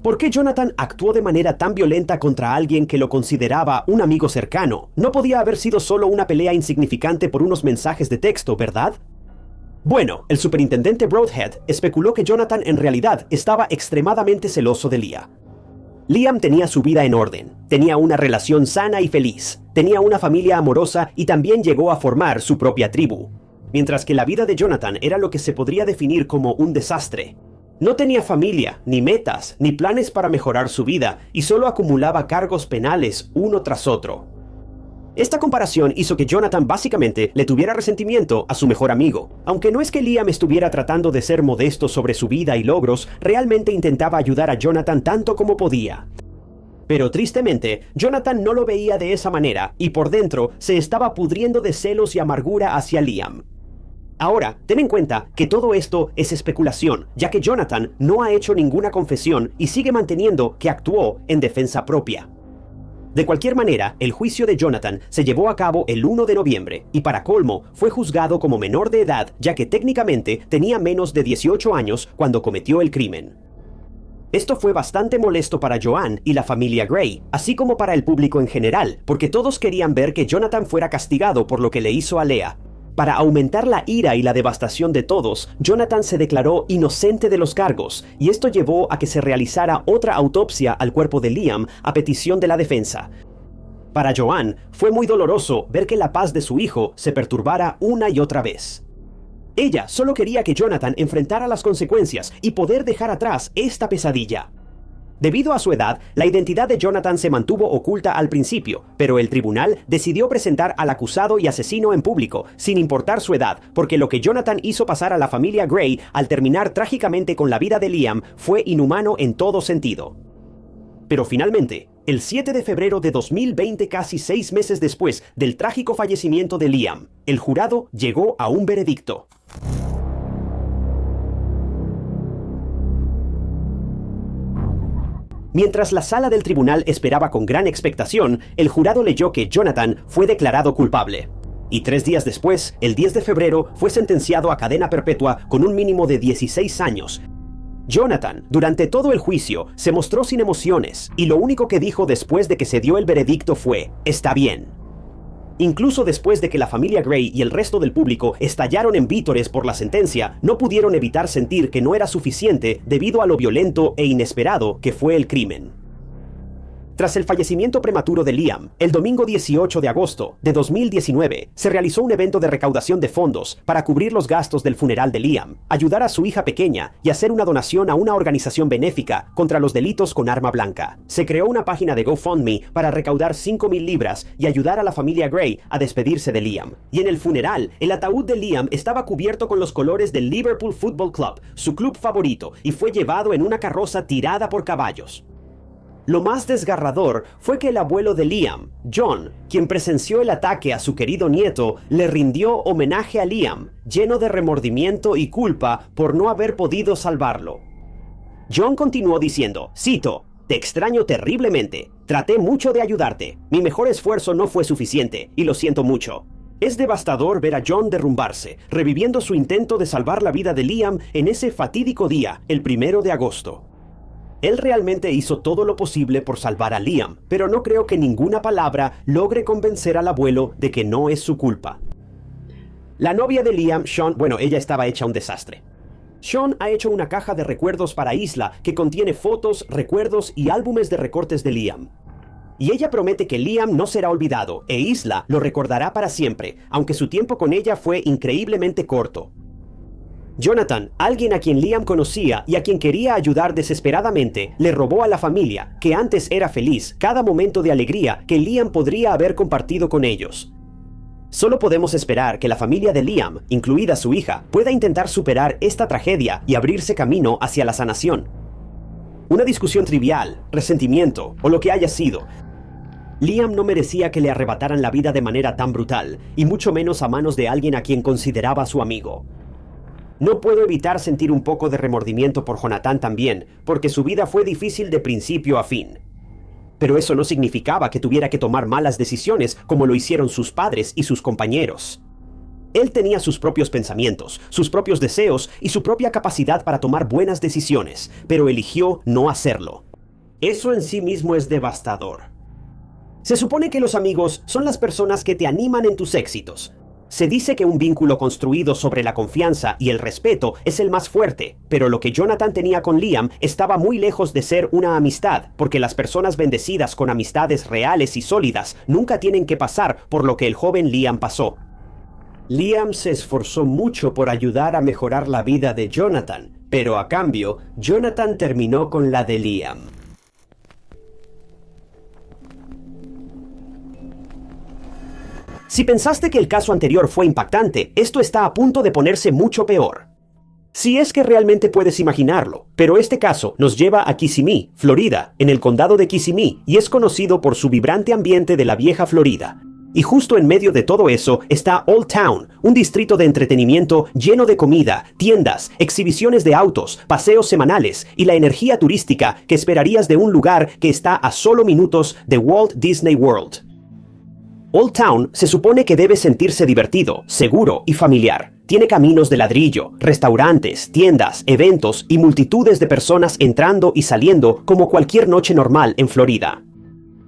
Speaker 1: ¿Por qué Jonathan actuó de manera tan violenta contra alguien que lo consideraba un amigo cercano? No podía haber sido solo una pelea insignificante por unos mensajes de texto, ¿verdad? Bueno, el superintendente Broadhead especuló que Jonathan en realidad estaba extremadamente celoso de Leah. Liam tenía su vida en orden, tenía una relación sana y feliz, tenía una familia amorosa y también llegó a formar su propia tribu. Mientras que la vida de Jonathan era lo que se podría definir como un desastre. No tenía familia, ni metas, ni planes para mejorar su vida, y solo acumulaba cargos penales uno tras otro. Esta comparación hizo que Jonathan básicamente le tuviera resentimiento a su mejor amigo. Aunque no es que Liam estuviera tratando de ser modesto sobre su vida y logros, realmente intentaba ayudar a Jonathan tanto como podía. Pero tristemente, Jonathan no lo veía de esa manera, y por dentro se estaba pudriendo de celos y amargura hacia Liam. Ahora, ten en cuenta que todo esto es especulación, ya que Jonathan no ha hecho ninguna confesión y sigue manteniendo que actuó en defensa propia. De cualquier manera, el juicio de Jonathan se llevó a cabo el 1 de noviembre y para colmo fue juzgado como menor de edad, ya que técnicamente tenía menos de 18 años cuando cometió el crimen. Esto fue bastante molesto para Joanne y la familia Gray, así como para el público en general, porque todos querían ver que Jonathan fuera castigado por lo que le hizo a Leah. Para aumentar la ira y la devastación de todos, Jonathan se declaró inocente de los cargos, y esto llevó a que se realizara otra autopsia al cuerpo de Liam a petición de la defensa. Para Joanne, fue muy doloroso ver que la paz de su hijo se perturbara una y otra vez. Ella solo quería que Jonathan enfrentara las consecuencias y poder dejar atrás esta pesadilla. Debido a su edad, la identidad de Jonathan se mantuvo oculta al principio, pero el tribunal decidió presentar al acusado y asesino en público, sin importar su edad, porque lo que Jonathan hizo pasar a la familia Gray al terminar trágicamente con la vida de Liam fue inhumano en todo sentido. Pero finalmente, el 7 de febrero de 2020, casi 6 meses después del trágico fallecimiento de Liam, el jurado llegó a un veredicto. Mientras la sala del tribunal esperaba con gran expectación, el jurado leyó que Jonathan fue declarado culpable. Y 3 días después, el 10 de febrero, fue sentenciado a cadena perpetua con un mínimo de 16 años. Jonathan, durante todo el juicio, se mostró sin emociones, y lo único que dijo después de que se dio el veredicto fue, «Está bien». Incluso después de que la familia Gray y el resto del público estallaron en vítores por la sentencia, no pudieron evitar sentir que no era suficiente debido a lo violento e inesperado que fue el crimen. Tras el fallecimiento prematuro de Liam, el domingo 18 de agosto de 2019, se realizó un evento de recaudación de fondos para cubrir los gastos del funeral de Liam, ayudar a su hija pequeña y hacer una donación a una organización benéfica contra los delitos con arma blanca. Se creó una página de GoFundMe para recaudar 5,000 libras y ayudar a la familia Gray a despedirse de Liam. Y en el funeral, el ataúd de Liam estaba cubierto con los colores del Liverpool Football Club, su club favorito, y fue llevado en una carroza tirada por caballos. Lo más desgarrador fue que el abuelo de Liam, John, quien presenció el ataque a su querido nieto, le rindió homenaje a Liam, lleno de remordimiento y culpa por no haber podido salvarlo. John continuó diciendo, cito, «Te extraño terriblemente. Traté mucho de ayudarte. Mi mejor esfuerzo no fue suficiente, y lo siento mucho». Es devastador ver a John derrumbarse, reviviendo su intento de salvar la vida de Liam en ese fatídico día, el 1 de agosto. Él realmente hizo todo lo posible por salvar a Liam, pero no creo que ninguna palabra logre convencer al abuelo de que no es su culpa. La novia de Liam, Sean, ella estaba hecha un desastre. Sean ha hecho una caja de recuerdos para Isla que contiene fotos, recuerdos y álbumes de recortes de Liam. Y ella promete que Liam no será olvidado e Isla lo recordará para siempre, aunque su tiempo con ella fue increíblemente corto. Jonathan, alguien a quien Liam conocía y a quien quería ayudar desesperadamente, le robó a la familia, que antes era feliz, cada momento de alegría que Liam podría haber compartido con ellos. Solo podemos esperar que la familia de Liam, incluida su hija, pueda intentar superar esta tragedia y abrirse camino hacia la sanación. Una discusión trivial, resentimiento o lo que haya sido. Liam no merecía que le arrebataran la vida de manera tan brutal, y mucho menos a manos de alguien a quien consideraba su amigo. No puedo evitar sentir un poco de remordimiento por Jonathan también, porque su vida fue difícil de principio a fin. Pero eso no significaba que tuviera que tomar malas decisiones como lo hicieron sus padres y sus compañeros. Él tenía sus propios pensamientos, sus propios deseos y su propia capacidad para tomar buenas decisiones, pero eligió no hacerlo. Eso en sí mismo es devastador. Se supone que los amigos son las personas que te animan en tus éxitos. Se dice que un vínculo construido sobre la confianza y el respeto es el más fuerte, pero lo que Jonathan tenía con Liam estaba muy lejos de ser una amistad, porque las personas bendecidas con amistades reales y sólidas nunca tienen que pasar por lo que el joven Liam pasó. Liam se esforzó mucho por ayudar a mejorar la vida de Jonathan, pero a cambio, Jonathan terminó con la de Liam. Si pensaste que el caso anterior fue impactante, esto está a punto de ponerse mucho peor. Si es que realmente puedes imaginarlo, pero este caso nos lleva a Kissimmee, Florida, en el condado de Kissimmee, y es conocido por su vibrante ambiente de la vieja Florida. Y justo en medio de todo eso está Old Town, un distrito de entretenimiento lleno de comida, tiendas, exhibiciones de autos, paseos semanales y la energía turística que esperarías de un lugar que está a solo minutos de Walt Disney World. Old Town se supone que debe sentirse divertido, seguro y familiar. Tiene caminos de ladrillo, restaurantes, tiendas, eventos y multitudes de personas entrando y saliendo como cualquier noche normal en Florida.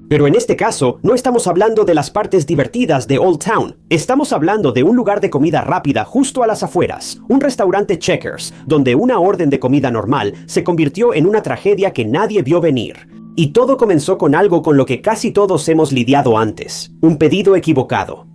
Speaker 1: Pero en este caso, no estamos hablando de las partes divertidas de Old Town. Estamos hablando de un lugar de comida rápida justo a las afueras, un restaurante Checkers, donde una orden de comida normal se convirtió en una tragedia que nadie vio venir. Y todo comenzó con algo con lo que casi todos hemos lidiado antes, un pedido equivocado.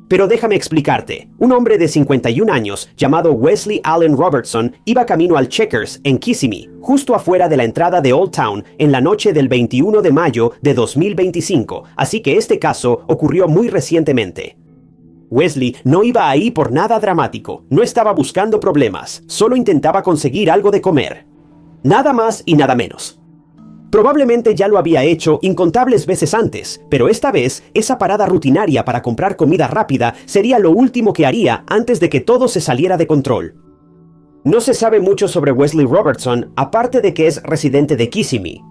Speaker 1: Pero déjame explicarte, un hombre de 51 años llamado Wesley Allen Robertson iba camino al Checkers en Kissimmee, justo afuera de la entrada de Old Town en la noche del 21 de mayo de 2025, así que este caso ocurrió muy recientemente. Wesley no iba ahí por nada dramático, no estaba buscando problemas, solo intentaba conseguir algo de comer. Nada más y nada menos. Probablemente ya lo había hecho incontables veces antes, pero esta vez esa parada rutinaria para comprar comida rápida sería lo último que haría antes de que todo se saliera de control. No se sabe mucho sobre Wesley Robertson, aparte de que es residente de Kissimmee.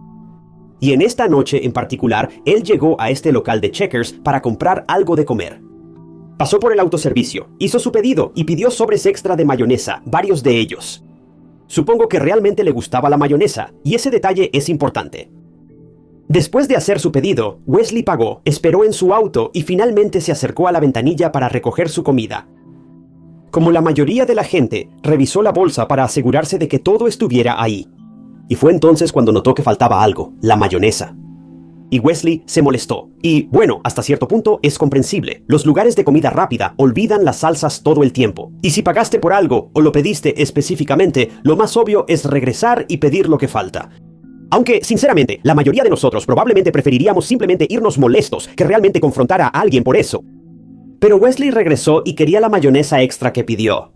Speaker 1: Y en esta noche en particular, él llegó a este local de Checkers para comprar algo de comer. Pasó por el autoservicio, hizo su pedido y pidió sobres extra de mayonesa, varios de ellos. Supongo que realmente le gustaba la mayonesa, y ese detalle es importante. Después de hacer su pedido, Wesley pagó, esperó en su auto y finalmente se acercó a la ventanilla para recoger su comida. Como la mayoría de la gente, revisó la bolsa para asegurarse de que todo estuviera ahí. Y fue entonces cuando notó que faltaba algo, la mayonesa. Y Wesley se molestó. Y, bueno, hasta cierto punto es comprensible. Los lugares de comida rápida olvidan las salsas todo el tiempo. Y si pagaste por algo o lo pediste específicamente, lo más obvio es regresar y pedir lo que falta. Aunque, sinceramente, la mayoría de nosotros probablemente preferiríamos simplemente irnos molestos que realmente confrontar a alguien por eso. Pero Wesley regresó y quería la mayonesa extra que pidió.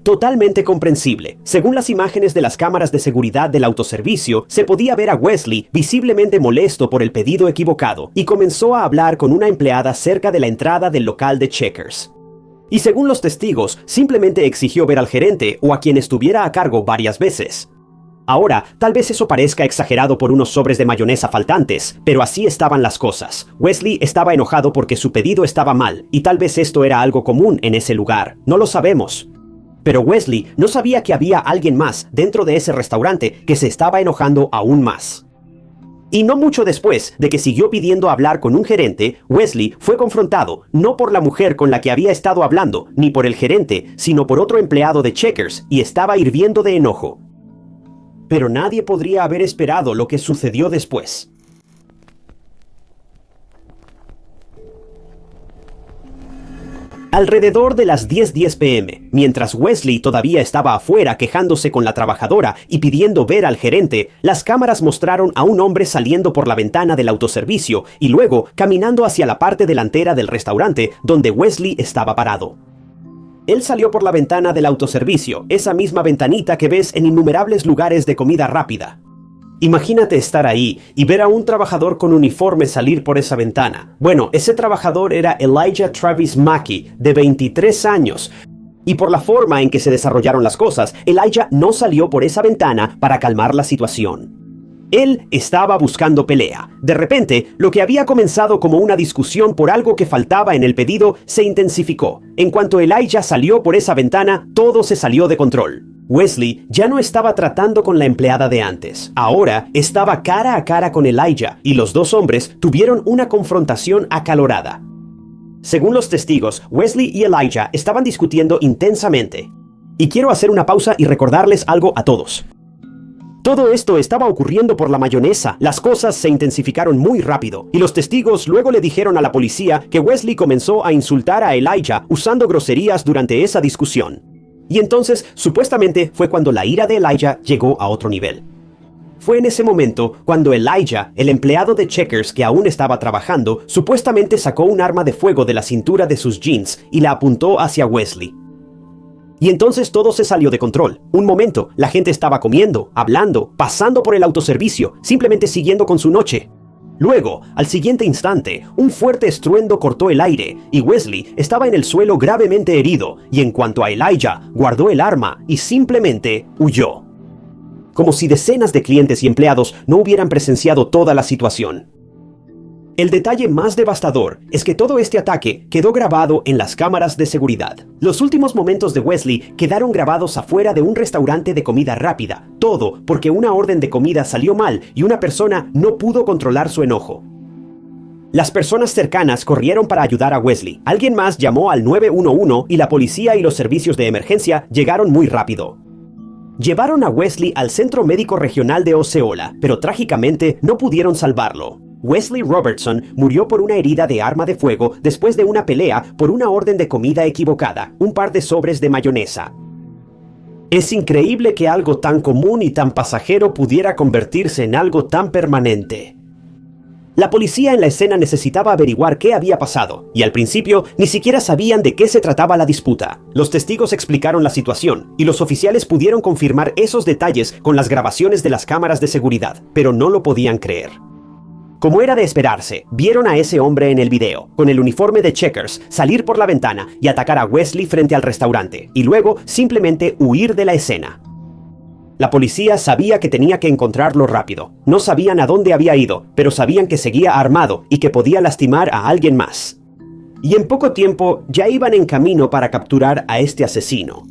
Speaker 1: Totalmente comprensible. Según las imágenes de las cámaras de seguridad del autoservicio, se podía ver a Wesley visiblemente molesto por el pedido equivocado y comenzó a hablar con una empleada cerca de la entrada del local de Checkers. Y según los testigos, simplemente exigió ver al gerente o a quien estuviera a cargo varias veces. Ahora, tal vez eso parezca exagerado por unos sobres de mayonesa faltantes, pero así estaban las cosas. Wesley estaba enojado porque su pedido estaba mal, y tal vez esto era algo común en ese lugar. No lo sabemos. Pero Wesley no sabía que había alguien más dentro de ese restaurante que se estaba enojando aún más. Y no mucho después de que siguió pidiendo hablar con un gerente, Wesley fue confrontado no por la mujer con la que había estado hablando, ni por el gerente, sino por otro empleado de Checkers, y estaba hirviendo de enojo. Pero nadie podría haber esperado lo que sucedió después. Alrededor de las 10:10 p.m., mientras Wesley todavía estaba afuera quejándose con la trabajadora y pidiendo ver al gerente, las cámaras mostraron a un hombre saliendo por la ventana del autoservicio y luego caminando hacia la parte delantera del restaurante donde Wesley estaba parado. Él salió por la ventana del autoservicio, esa misma ventanita que ves en innumerables lugares de comida rápida. Imagínate estar ahí y ver a un trabajador con uniforme salir por esa ventana. Bueno, ese trabajador era Elijah Travis Mackey, de 23 años. Y por la forma en que se desarrollaron las cosas, Elijah no salió por esa ventana para calmar la situación. Él estaba buscando pelea. De repente, lo que había comenzado como una discusión por algo que faltaba en el pedido se intensificó. En cuanto Elijah salió por esa ventana, todo se salió de control. Wesley ya no estaba tratando con la empleada de antes. Ahora estaba cara a cara con Elijah y los dos hombres tuvieron una confrontación acalorada. Según los testigos, Wesley y Elijah estaban discutiendo intensamente. Y quiero hacer una pausa y recordarles algo a todos. Todo esto estaba ocurriendo por la mayonesa. Las cosas se intensificaron muy rápido y los testigos luego le dijeron a la policía que Wesley comenzó a insultar a Elijah usando groserías durante esa discusión. Y entonces, supuestamente, fue cuando la ira de Elijah llegó a otro nivel. Fue en ese momento cuando Elijah, el empleado de Checkers que aún estaba trabajando, supuestamente sacó un arma de fuego de la cintura de sus jeans y la apuntó hacia Wesley. Y entonces todo se salió de control. Un momento, la gente estaba comiendo, hablando, pasando por el autoservicio, simplemente siguiendo con su noche. Luego, al siguiente instante, un fuerte estruendo cortó el aire y Wesley estaba en el suelo gravemente herido, y en cuanto a Elijah, guardó el arma y simplemente huyó. Como si decenas de clientes y empleados no hubieran presenciado toda la situación. El detalle más devastador es que todo este ataque quedó grabado en las cámaras de seguridad. Los últimos momentos de Wesley quedaron grabados afuera de un restaurante de comida rápida. Todo porque una orden de comida salió mal y una persona no pudo controlar su enojo. Las personas cercanas corrieron para ayudar a Wesley. Alguien más llamó al 911 y la policía y los servicios de emergencia llegaron muy rápido. Llevaron a Wesley al Centro Médico Regional de Osceola, pero trágicamente no pudieron salvarlo. Wesley Robertson murió por una herida de arma de fuego después de una pelea por una orden de comida equivocada, un par de sobres de mayonesa. Es increíble que algo tan común y tan pasajero pudiera convertirse en algo tan permanente. La policía en la escena necesitaba averiguar qué había pasado, y al principio ni siquiera sabían de qué se trataba la disputa. Los testigos explicaron la situación, y los oficiales pudieron confirmar esos detalles con las grabaciones de las cámaras de seguridad, pero no lo podían creer. Como era de esperarse, vieron a ese hombre en el video, con el uniforme de Checkers, salir por la ventana y atacar a Wesley frente al restaurante, y luego simplemente huir de la escena. La policía sabía que tenía que encontrarlo rápido. No sabían a dónde había ido, pero sabían que seguía armado y que podía lastimar a alguien más. Y en poco tiempo ya iban en camino para capturar a este asesino.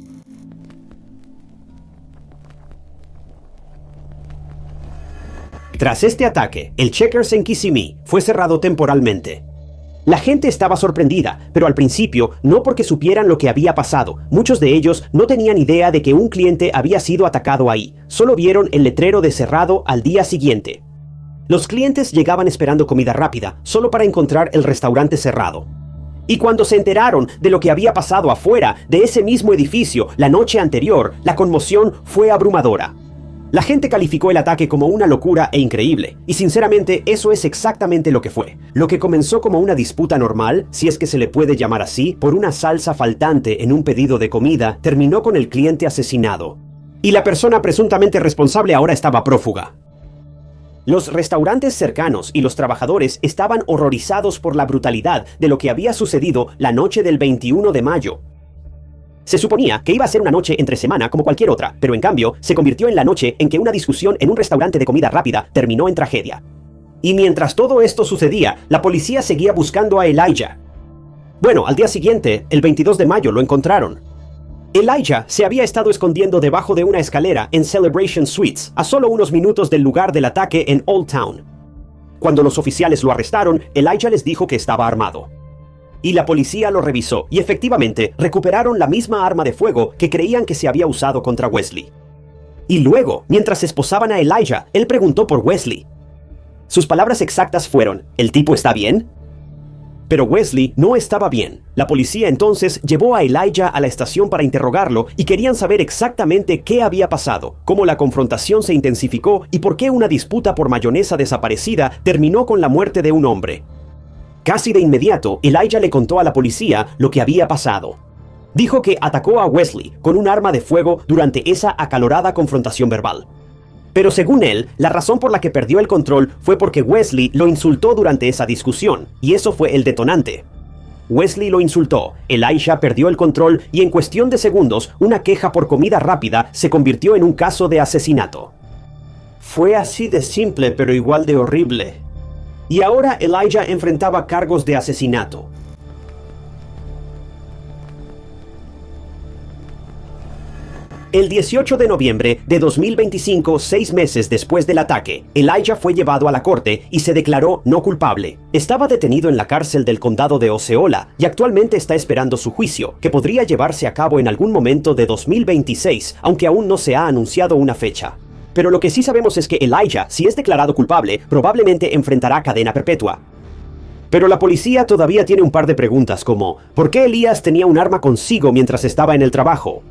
Speaker 1: Tras este ataque, el Checkers en Kissimmee fue cerrado temporalmente. La gente estaba sorprendida, pero al principio no porque supieran lo que había pasado. Muchos de ellos no tenían idea de que un cliente había sido atacado ahí. Solo vieron el letrero de cerrado al día siguiente. Los clientes llegaban esperando comida rápida, solo para encontrar el restaurante cerrado. Y cuando se enteraron de lo que había pasado afuera de ese mismo edificio la noche anterior, la conmoción fue abrumadora. La gente calificó el ataque como una locura e increíble, y sinceramente eso es exactamente lo que fue. Lo que comenzó como una disputa normal, si es que se le puede llamar así, por una salsa faltante en un pedido de comida, terminó con el cliente asesinado. Y la persona presuntamente responsable ahora estaba prófuga. Los restaurantes cercanos y los trabajadores estaban horrorizados por la brutalidad de lo que había sucedido la noche del 21 de mayo. Se suponía que iba a ser una noche entre semana como cualquier otra, pero en cambio se convirtió en la noche en que una discusión en un restaurante de comida rápida terminó en tragedia. Y mientras todo esto sucedía, la policía seguía buscando a Elijah. Bueno, al día siguiente, el 22 de mayo, lo encontraron. Elijah se había estado escondiendo debajo de una escalera en Celebration Suites, a solo unos minutos del lugar del ataque en Old Town. Cuando los oficiales lo arrestaron, Elijah les dijo que estaba armado. Y la policía lo revisó y efectivamente recuperaron la misma arma de fuego que creían que se había usado contra Wesley. Y luego, mientras esposaban a Elijah, él preguntó por Wesley. Sus palabras exactas fueron: ¿el tipo está bien? Pero Wesley no estaba bien. La policía entonces llevó a Elijah a la estación para interrogarlo y querían saber exactamente qué había pasado, cómo la confrontación se intensificó y por qué una disputa por mayonesa desaparecida terminó con la muerte de un hombre. Casi de inmediato, Elijah le contó a la policía lo que había pasado. Dijo que atacó a Wesley con un arma de fuego durante esa acalorada confrontación verbal. Pero según él, la razón por la que perdió el control fue porque Wesley lo insultó durante esa discusión, y eso fue el detonante. Wesley lo insultó, Elijah perdió el control y en cuestión de segundos, una queja por comida rápida se convirtió en un caso de asesinato. Fue así de simple, pero igual de horrible. Y ahora Elijah enfrentaba cargos de asesinato. El 18 de noviembre de 2025, 6 meses después del ataque, Elijah fue llevado a la corte y se declaró no culpable. Estaba detenido en la cárcel del condado de Osceola y actualmente está esperando su juicio, que podría llevarse a cabo en algún momento de 2026, aunque aún no se ha anunciado una fecha. Pero lo que sí sabemos es que Elijah, si es declarado culpable, probablemente enfrentará cadena perpetua. Pero la policía todavía tiene un par de preguntas como: ¿por qué Elías tenía un arma consigo mientras estaba en el trabajo?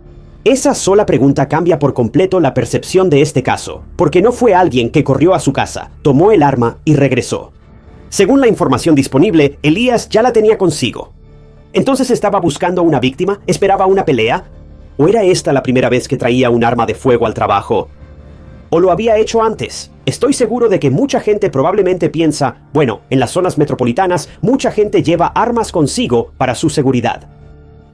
Speaker 1: Esa sola pregunta cambia por completo la percepción de este caso, porque no fue alguien que corrió a su casa, tomó el arma y regresó. Según la información disponible, Elías ya la tenía consigo. ¿Entonces estaba buscando una víctima? ¿Esperaba una pelea? ¿O era esta la primera vez que traía un arma de fuego al trabajo? ¿O lo había hecho antes? Estoy seguro de que mucha gente probablemente piensa, bueno, en las zonas metropolitanas, mucha gente lleva armas consigo para su seguridad.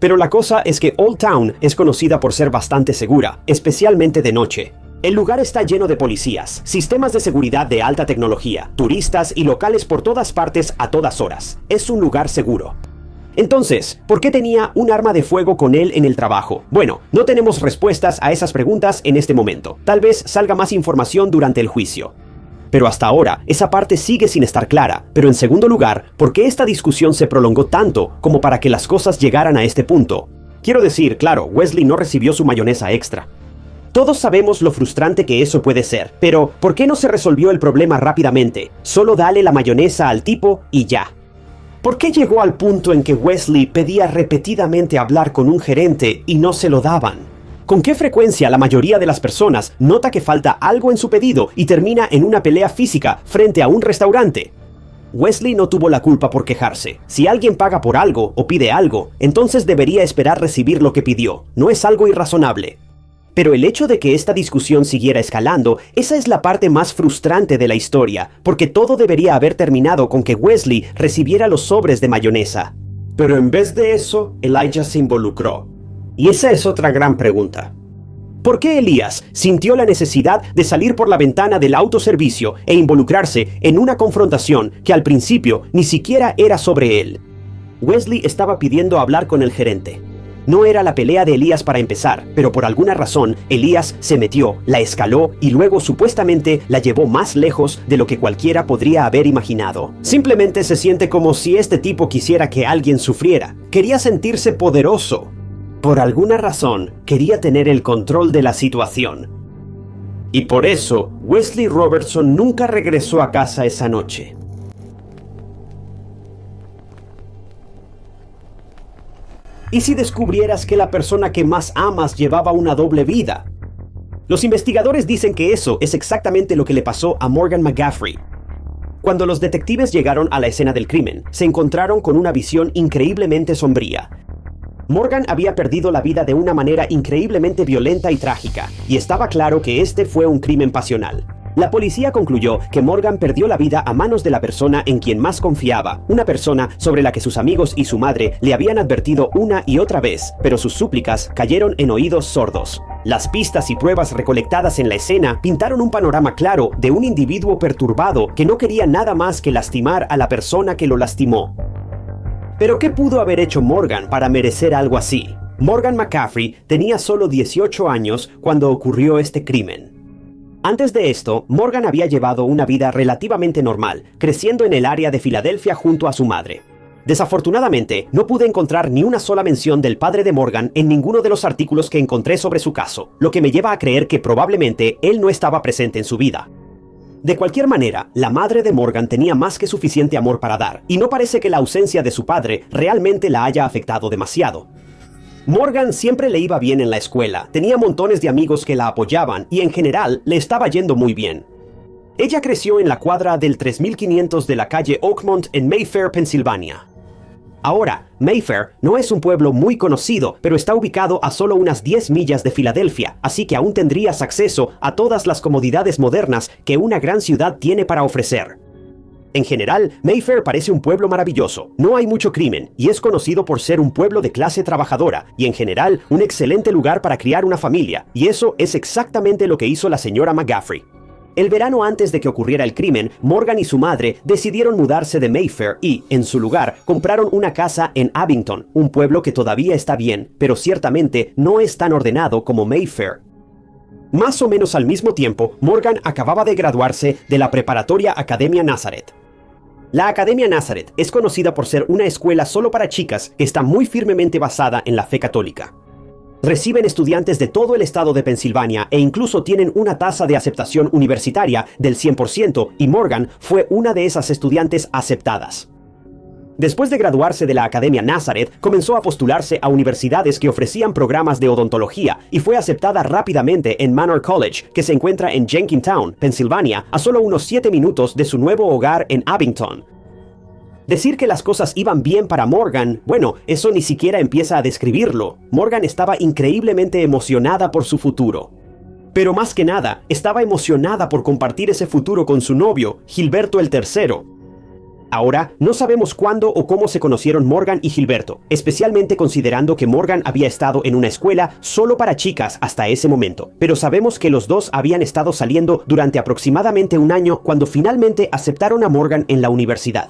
Speaker 1: Pero la cosa es que Old Town es conocida por ser bastante segura, especialmente de noche. El lugar está lleno de policías, sistemas de seguridad de alta tecnología, turistas y locales por todas partes a todas horas. Es un lugar seguro. Entonces, ¿por qué tenía un arma de fuego con él en el trabajo? Bueno, no tenemos respuestas a esas preguntas en este momento. Tal vez salga más información durante el juicio. Pero hasta ahora, esa parte sigue sin estar clara. Pero en segundo lugar, ¿por qué esta discusión se prolongó tanto como para que las cosas llegaran a este punto? Quiero decir, claro, Wesley no recibió su mayonesa extra. Todos sabemos lo frustrante que eso puede ser, pero ¿por qué no se resolvió el problema rápidamente? Solo dale la mayonesa al tipo y ya. ¿Por qué llegó al punto en que Wesley pedía repetidamente hablar con un gerente y no se lo daban? ¿Con qué frecuencia la mayoría de las personas nota que falta algo en su pedido y termina en una pelea física frente a un restaurante? Wesley no tuvo la culpa por quejarse. Si alguien paga por algo o pide algo, entonces debería esperar recibir lo que pidió. No es algo irrazonable. Pero el hecho de que esta discusión siguiera escalando, esa es la parte más frustrante de la historia, porque todo debería haber terminado con que Wesley recibiera los sobres de mayonesa. Pero en vez de eso, Elijah se involucró. Y esa es otra gran pregunta. ¿Por qué Elías sintió la necesidad de salir por la ventana del autoservicio e involucrarse en una confrontación que al principio ni siquiera era sobre él? Wesley estaba pidiendo hablar con el gerente. No era la pelea de Elías para empezar, pero por alguna razón Elías se metió, la escaló y luego supuestamente la llevó más lejos de lo que cualquiera podría haber imaginado. Simplemente se siente como si este tipo quisiera que alguien sufriera. Quería sentirse poderoso. Por alguna razón, quería tener el control de la situación. Y por eso, Wesley Robertson nunca regresó a casa esa noche. ¿Y si descubrieras que la persona que más amas llevaba una doble vida? Los investigadores dicen que eso es exactamente lo que le pasó a Morgan McGaffrey. Cuando los detectives llegaron a la escena del crimen, se encontraron con una visión increíblemente sombría. Morgan había perdido la vida de una manera increíblemente violenta y trágica, y estaba claro que este fue un crimen pasional. La policía concluyó que Morgan perdió la vida a manos de la persona en quien más confiaba, una persona sobre la que sus amigos y su madre le habían advertido una y otra vez, pero sus súplicas cayeron en oídos sordos. Las pistas y pruebas recolectadas en la escena pintaron un panorama claro de un individuo perturbado que no quería nada más que lastimar a la persona que lo lastimó. ¿Pero qué pudo haber hecho Morgan para merecer algo así? Morgan McCaffrey tenía solo 18 años cuando ocurrió este crimen. Antes de esto, Morgan había llevado una vida relativamente normal, creciendo en el área de Filadelfia junto a su madre. Desafortunadamente, no pude encontrar ni una sola mención del padre de Morgan en ninguno de los artículos que encontré sobre su caso, lo que me lleva a creer que probablemente él no estaba presente en su vida. De cualquier manera, la madre de Morgan tenía más que suficiente amor para dar, y no parece que la ausencia de su padre realmente la haya afectado demasiado. Morgan siempre le iba bien en la escuela, tenía montones de amigos que la apoyaban y en general le estaba yendo muy bien. Ella creció en la cuadra del 3500 de la calle Oakmont en Mayfair, Pensilvania. Ahora, Mayfair no es un pueblo muy conocido, pero está ubicado a solo unas 10 millas de Filadelfia, así que aún tendrías acceso a todas las comodidades modernas que una gran ciudad tiene para ofrecer. En general, Mayfair parece un pueblo maravilloso, no hay mucho crimen, y es conocido por ser un pueblo de clase trabajadora, y en general, un excelente lugar para criar una familia, y eso es exactamente lo que hizo la señora McGaffrey. El verano antes de que ocurriera el crimen, Morgan y su madre decidieron mudarse de Mayfair y, en su lugar, compraron una casa en Abington, un pueblo que todavía está bien, pero ciertamente no es tan ordenado como Mayfair. Más o menos al mismo tiempo, Morgan acababa de graduarse de la preparatoria Academia Nazareth. La Academia Nazareth es conocida por ser una escuela solo para chicas que está muy firmemente basada en la fe católica. Reciben estudiantes de todo el estado de Pensilvania e incluso tienen una tasa de aceptación universitaria del 100% y Morgan fue una de esas estudiantes aceptadas. Después de graduarse de la Academia Nazareth, comenzó a postularse a universidades que ofrecían programas de odontología y fue aceptada rápidamente en Manor College, que se encuentra en Jenkintown, Pensilvania, a solo unos 7 minutos de su nuevo hogar en Abington. Decir que las cosas iban bien para Morgan, bueno, eso ni siquiera empieza a describirlo. Morgan estaba increíblemente emocionada por su futuro. Pero más que nada, estaba emocionada por compartir ese futuro con su novio, Gilberto el III. Ahora, no sabemos cuándo o cómo se conocieron Morgan y Gilberto, especialmente considerando que Morgan había estado en una escuela solo para chicas hasta ese momento, pero sabemos que los dos habían estado saliendo durante aproximadamente un año cuando finalmente aceptaron a Morgan en la universidad.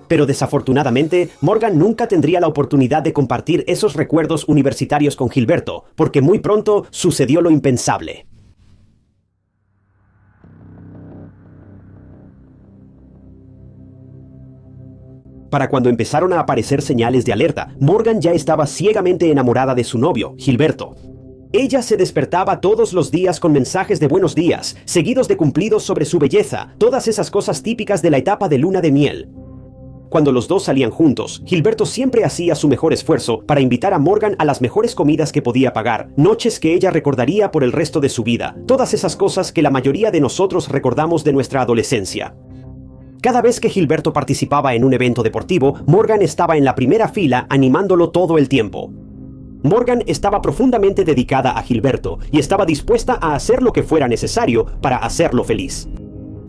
Speaker 1: Pero desafortunadamente, Morgan nunca tendría la oportunidad de compartir esos recuerdos universitarios con Gilberto, porque muy pronto sucedió lo impensable. Para cuando empezaron a aparecer señales de alerta, Morgan ya estaba ciegamente enamorada de su novio, Gilberto. Ella se despertaba todos los días con mensajes de buenos días, seguidos de cumplidos sobre su belleza, todas esas cosas típicas de la etapa de luna de miel. Cuando los dos salían juntos, Gilberto siempre hacía su mejor esfuerzo para invitar a Morgan a las mejores comidas que podía pagar, noches que ella recordaría por el resto de su vida, todas esas cosas que la mayoría de nosotros recordamos de nuestra adolescencia. Cada vez que Gilberto participaba en un evento deportivo, Morgan estaba en la primera fila animándolo todo el tiempo. Morgan estaba profundamente dedicada a Gilberto y estaba dispuesta a hacer lo que fuera necesario para hacerlo feliz.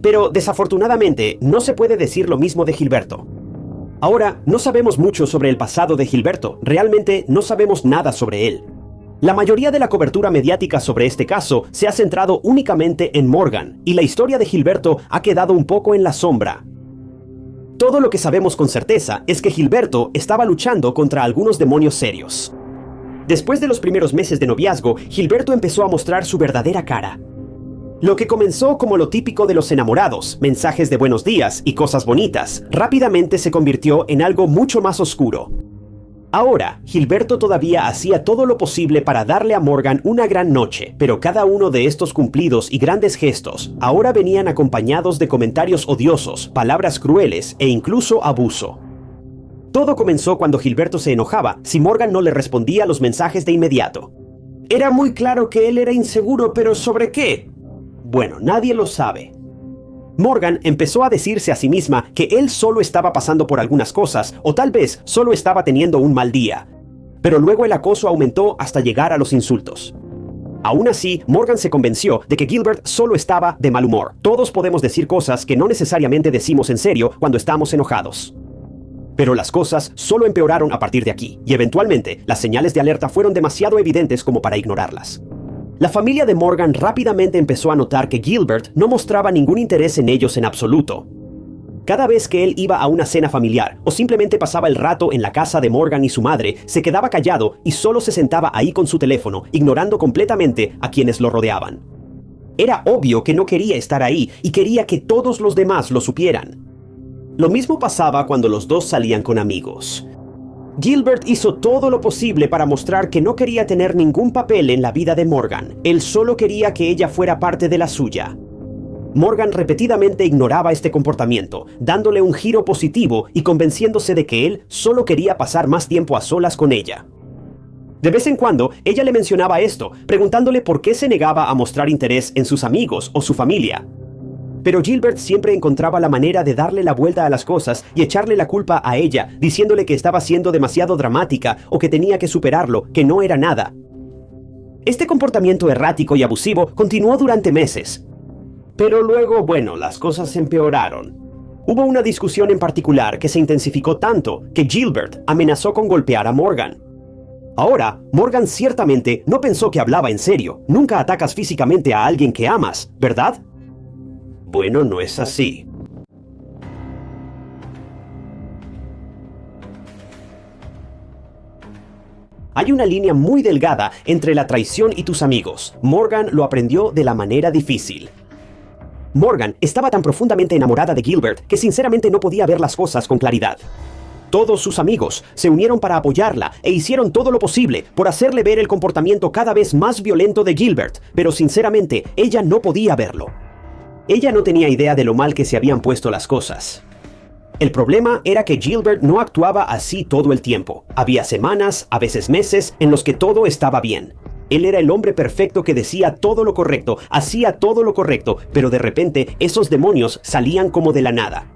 Speaker 1: Pero desafortunadamente no se puede decir lo mismo de Gilberto. Ahora, no sabemos mucho sobre el pasado de Gilberto, realmente no sabemos nada sobre él. La mayoría de la cobertura mediática sobre este caso se ha centrado únicamente en Morgan, y la historia de Gilberto ha quedado un poco en la sombra. Todo lo que sabemos con certeza es que Gilberto estaba luchando contra algunos demonios serios. Después de los primeros meses de noviazgo, Gilberto empezó a mostrar su verdadera cara. Lo que comenzó como lo típico de los enamorados, mensajes de buenos días y cosas bonitas, rápidamente se convirtió en algo mucho más oscuro. Ahora, Gilberto todavía hacía todo lo posible para darle a Morgan una gran noche, pero cada uno de estos cumplidos y grandes gestos ahora venían acompañados de comentarios odiosos, palabras crueles e incluso abuso. Todo comenzó cuando Gilberto se enojaba si Morgan no le respondía a los mensajes de inmediato. Era muy claro que él era inseguro, pero ¿sobre qué? Bueno, nadie lo sabe. Morgan empezó a decirse a sí misma que él solo estaba pasando por algunas cosas, o tal vez solo estaba teniendo un mal día. Pero luego el acoso aumentó hasta llegar a los insultos. Aún así, Morgan se convenció de que Gilbert solo estaba de mal humor. Todos podemos decir cosas que no necesariamente decimos en serio cuando estamos enojados. Pero las cosas solo empeoraron a partir de aquí, y eventualmente las señales de alerta fueron demasiado evidentes como para ignorarlas. La familia de Morgan rápidamente empezó a notar que Gilbert no mostraba ningún interés en ellos en absoluto. Cada vez que él iba a una cena familiar o simplemente pasaba el rato en la casa de Morgan y su madre, se quedaba callado y solo se sentaba ahí con su teléfono, ignorando completamente a quienes lo rodeaban. Era obvio que no quería estar ahí y quería que todos los demás lo supieran. Lo mismo pasaba cuando los dos salían con amigos. Gilbert hizo todo lo posible para mostrar que no quería tener ningún papel en la vida de Morgan. Él solo quería que ella fuera parte de la suya. Morgan repetidamente ignoraba este comportamiento, dándole un giro positivo y convenciéndose de que él solo quería pasar más tiempo a solas con ella. De vez en cuando, ella le mencionaba esto, preguntándole por qué se negaba a mostrar interés en sus amigos o su familia. Pero Gilbert siempre encontraba la manera de darle la vuelta a las cosas y echarle la culpa a ella, diciéndole que estaba siendo demasiado dramática o que tenía que superarlo, que no era nada. Este comportamiento errático y abusivo continuó durante meses. Pero luego, las cosas empeoraron. Hubo una discusión en particular que se intensificó tanto que Gilbert amenazó con golpear a Morgan. Ahora, Morgan ciertamente no pensó que hablaba en serio. Nunca atacas físicamente a alguien que amas, ¿verdad? Bueno, no es así. Hay una línea muy delgada entre la traición y tus amigos. Morgan lo aprendió de la manera difícil. Morgan estaba tan profundamente enamorada de Gilbert que sinceramente no podía ver las cosas con claridad. Todos sus amigos se unieron para apoyarla e hicieron todo lo posible por hacerle ver el comportamiento cada vez más violento de Gilbert, pero sinceramente ella no podía verlo. Ella no tenía idea de lo mal que se habían puesto las cosas. El problema era que Gilbert no actuaba así todo el tiempo. Había semanas, a veces meses, en los que todo estaba bien. Él era el hombre perfecto que decía todo lo correcto, hacía todo lo correcto, pero de repente esos demonios salían como de la nada.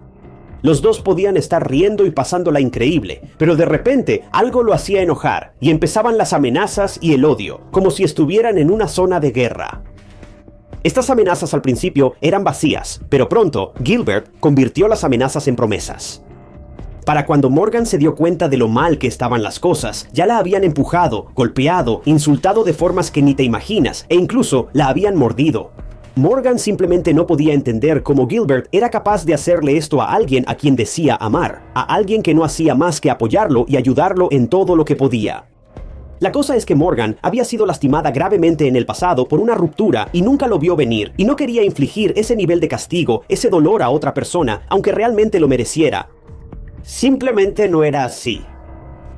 Speaker 1: Los dos podían estar riendo y pasándola increíble, pero de repente algo lo hacía enojar y empezaban las amenazas y el odio, como si estuvieran en una zona de guerra. Estas amenazas al principio eran vacías, pero pronto Gilbert convirtió las amenazas en promesas. Para cuando Morgan se dio cuenta de lo mal que estaban las cosas, ya la habían empujado, golpeado, insultado de formas que ni te imaginas, e incluso la habían mordido. Morgan simplemente no podía entender cómo Gilbert era capaz de hacerle esto a alguien a quien decía amar, a alguien que no hacía más que apoyarlo y ayudarlo en todo lo que podía. La cosa es que Morgan había sido lastimada gravemente en el pasado por una ruptura y nunca lo vio venir, y no quería infligir ese nivel de castigo, ese dolor a otra persona, aunque realmente lo mereciera. Simplemente no era así.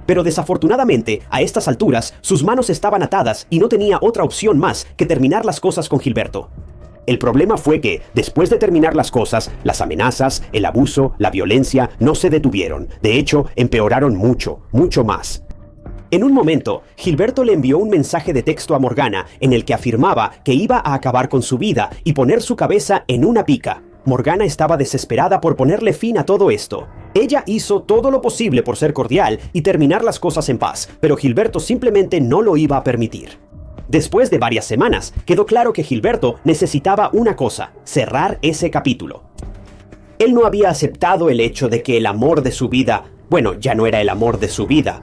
Speaker 1: Pero desafortunadamente, a estas alturas, sus manos estaban atadas y no tenía otra opción más que terminar las cosas con Gilberto. El problema fue que, después de terminar las cosas, las amenazas, el abuso, la violencia no se detuvieron. De hecho, empeoraron mucho, mucho más. En un momento, Gilberto le envió un mensaje de texto a Morgana en el que afirmaba que iba a acabar con su vida y poner su cabeza en una pica. Morgana estaba desesperada por ponerle fin a todo esto. Ella hizo todo lo posible por ser cordial y terminar las cosas en paz, pero Gilberto simplemente no lo iba a permitir. Después de varias semanas, quedó claro que Gilberto necesitaba una cosa: cerrar ese capítulo. Él no había aceptado el hecho de que el amor de su vida, ya no era el amor de su vida.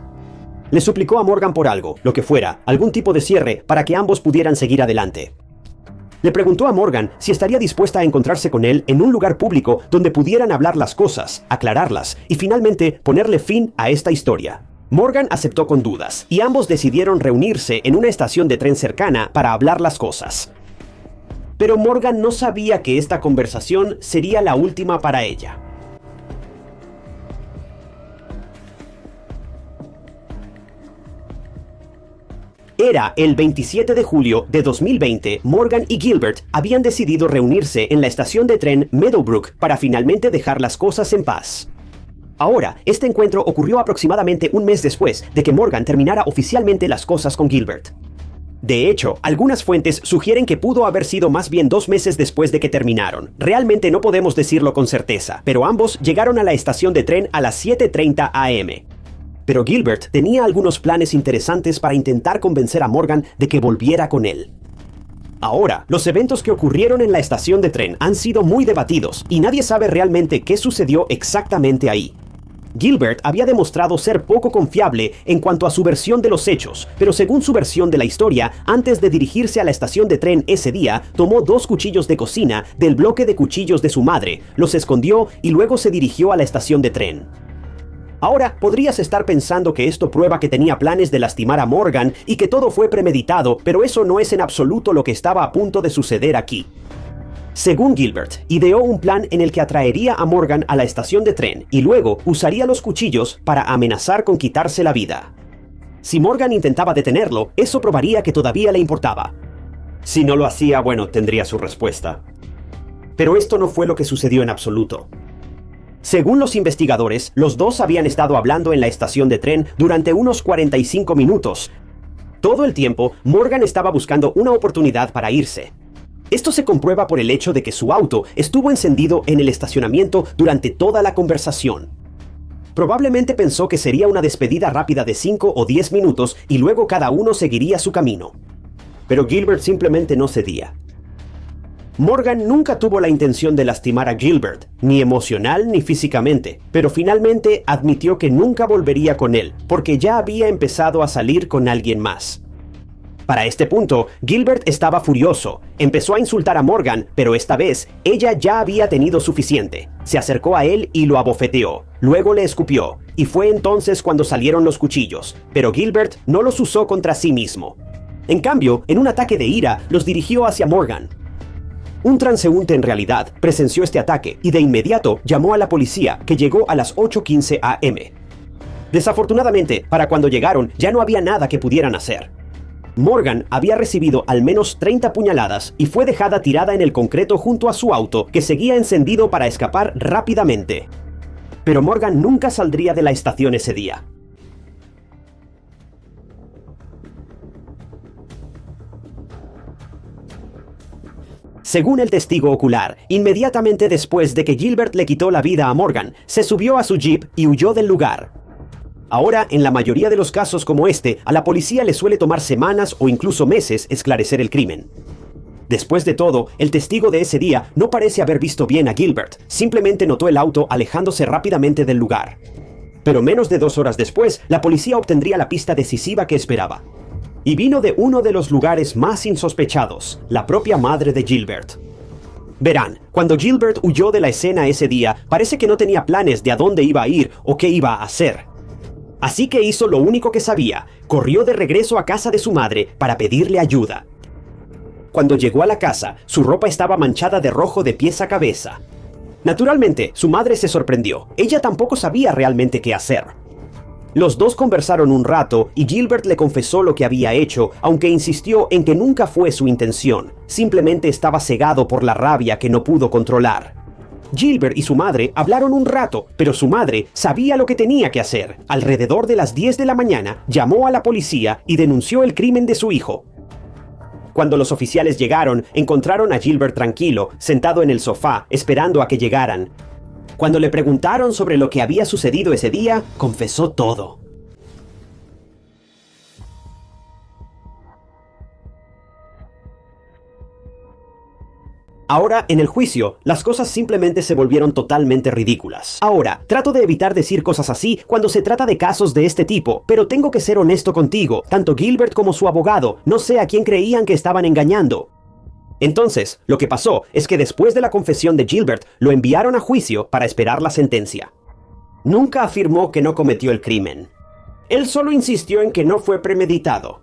Speaker 1: Le suplicó a Morgan por algo, lo que fuera, algún tipo de cierre para que ambos pudieran seguir adelante. Le preguntó a Morgan si estaría dispuesta a encontrarse con él en un lugar público donde pudieran hablar las cosas, aclararlas y finalmente ponerle fin a esta historia. Morgan aceptó con dudas y ambos decidieron reunirse en una estación de tren cercana para hablar las cosas. Pero Morgan no sabía que esta conversación sería la última para ella. Era el 27 de julio de 2020, Morgan y Gilbert habían decidido reunirse en la estación de tren Meadowbrook para finalmente dejar las cosas en paz. Ahora, este encuentro ocurrió aproximadamente un mes después de que Morgan terminara oficialmente las cosas con Gilbert. De hecho, algunas fuentes sugieren que pudo haber sido más bien 2 meses después de que terminaron. Realmente no podemos decirlo con certeza, pero ambos llegaron a la estación de tren a las 7:30 am. Pero Gilbert tenía algunos planes interesantes para intentar convencer a Morgan de que volviera con él. Ahora, los eventos que ocurrieron en la estación de tren han sido muy debatidos y nadie sabe realmente qué sucedió exactamente ahí. Gilbert había demostrado ser poco confiable en cuanto a su versión de los hechos, pero según su versión de la historia, antes de dirigirse a la estación de tren ese día, tomó 2 cuchillos de cocina del bloque de cuchillos de su madre, los escondió y luego se dirigió a la estación de tren. Ahora, podrías estar pensando que esto prueba que tenía planes de lastimar a Morgan y que todo fue premeditado, pero eso no es en absoluto lo que estaba a punto de suceder aquí. Según Gilbert, ideó un plan en el que atraería a Morgan a la estación de tren y luego usaría los cuchillos para amenazar con quitarse la vida. Si Morgan intentaba detenerlo, eso probaría que todavía le importaba. Si no lo hacía, bueno, tendría su respuesta. Pero esto no fue lo que sucedió en absoluto. Según los investigadores, los dos habían estado hablando en la estación de tren durante unos 45 minutos. Todo el tiempo, Morgan estaba buscando una oportunidad para irse. Esto se comprueba por el hecho de que su auto estuvo encendido en el estacionamiento durante toda la conversación. Probablemente pensó que sería una despedida rápida de 5 o 10 minutos y luego cada uno seguiría su camino. Pero Gilbert simplemente no cedía. Morgan nunca tuvo la intención de lastimar a Gilbert, ni emocional ni físicamente, pero finalmente admitió que nunca volvería con él, porque ya había empezado a salir con alguien más. Para este punto, Gilbert estaba furioso. Empezó a insultar a Morgan, pero esta vez, ella ya había tenido suficiente. Se acercó a él y lo abofeteó. Luego le escupió, y fue entonces cuando salieron los cuchillos, pero Gilbert no los usó contra sí mismo. En cambio, en un ataque de ira, los dirigió hacia Morgan. Un transeúnte en realidad presenció este ataque y de inmediato llamó a la policía, que llegó a las 8:15 am. Desafortunadamente, para cuando llegaron ya no había nada que pudieran hacer. Morgan había recibido al menos 30 puñaladas y fue dejada tirada en el concreto junto a su auto, que seguía encendido para escapar rápidamente. Pero Morgan nunca saldría de la estación ese día. Según el testigo ocular, inmediatamente después de que Gilbert le quitó la vida a Morgan, se subió a su jeep y huyó del lugar. Ahora, en la mayoría de los casos como este, a la policía le suele tomar semanas o incluso meses esclarecer el crimen. Después de todo, el testigo de ese día no parece haber visto bien a Gilbert, simplemente notó el auto alejándose rápidamente del lugar. Pero menos de 2 horas después, la policía obtendría la pista decisiva que esperaba. Y vino de uno de los lugares más insospechados, la propia madre de Gilbert. Verán, cuando Gilbert huyó de la escena ese día, parece que no tenía planes de a dónde iba a ir o qué iba a hacer. Así que hizo lo único que sabía, corrió de regreso a casa de su madre para pedirle ayuda. Cuando llegó a la casa, su ropa estaba manchada de rojo de pies a cabeza. Naturalmente, su madre se sorprendió, ella tampoco sabía realmente qué hacer. Los dos conversaron un rato y Gilbert le confesó lo que había hecho, aunque insistió en que nunca fue su intención, simplemente estaba cegado por la rabia que no pudo controlar. Gilbert y su madre hablaron un rato, pero su madre sabía lo que tenía que hacer. Alrededor de las 10 de la mañana, llamó a la policía y denunció el crimen de su hijo. Cuando los oficiales llegaron, encontraron a Gilbert tranquilo, sentado en el sofá, esperando a que llegaran. Cuando le preguntaron sobre lo que había sucedido ese día, confesó todo. Ahora, en el juicio, las cosas simplemente se volvieron totalmente ridículas. Ahora, trato de evitar decir cosas así cuando se trata de casos de este tipo, pero tengo que ser honesto contigo, tanto Gilbert como su abogado, no sé a quién creían que estaban engañando. Entonces, lo que pasó es que después de la confesión de Gilbert, lo enviaron a juicio para esperar la sentencia. Nunca afirmó que no cometió el crimen. Él solo insistió en que no fue premeditado.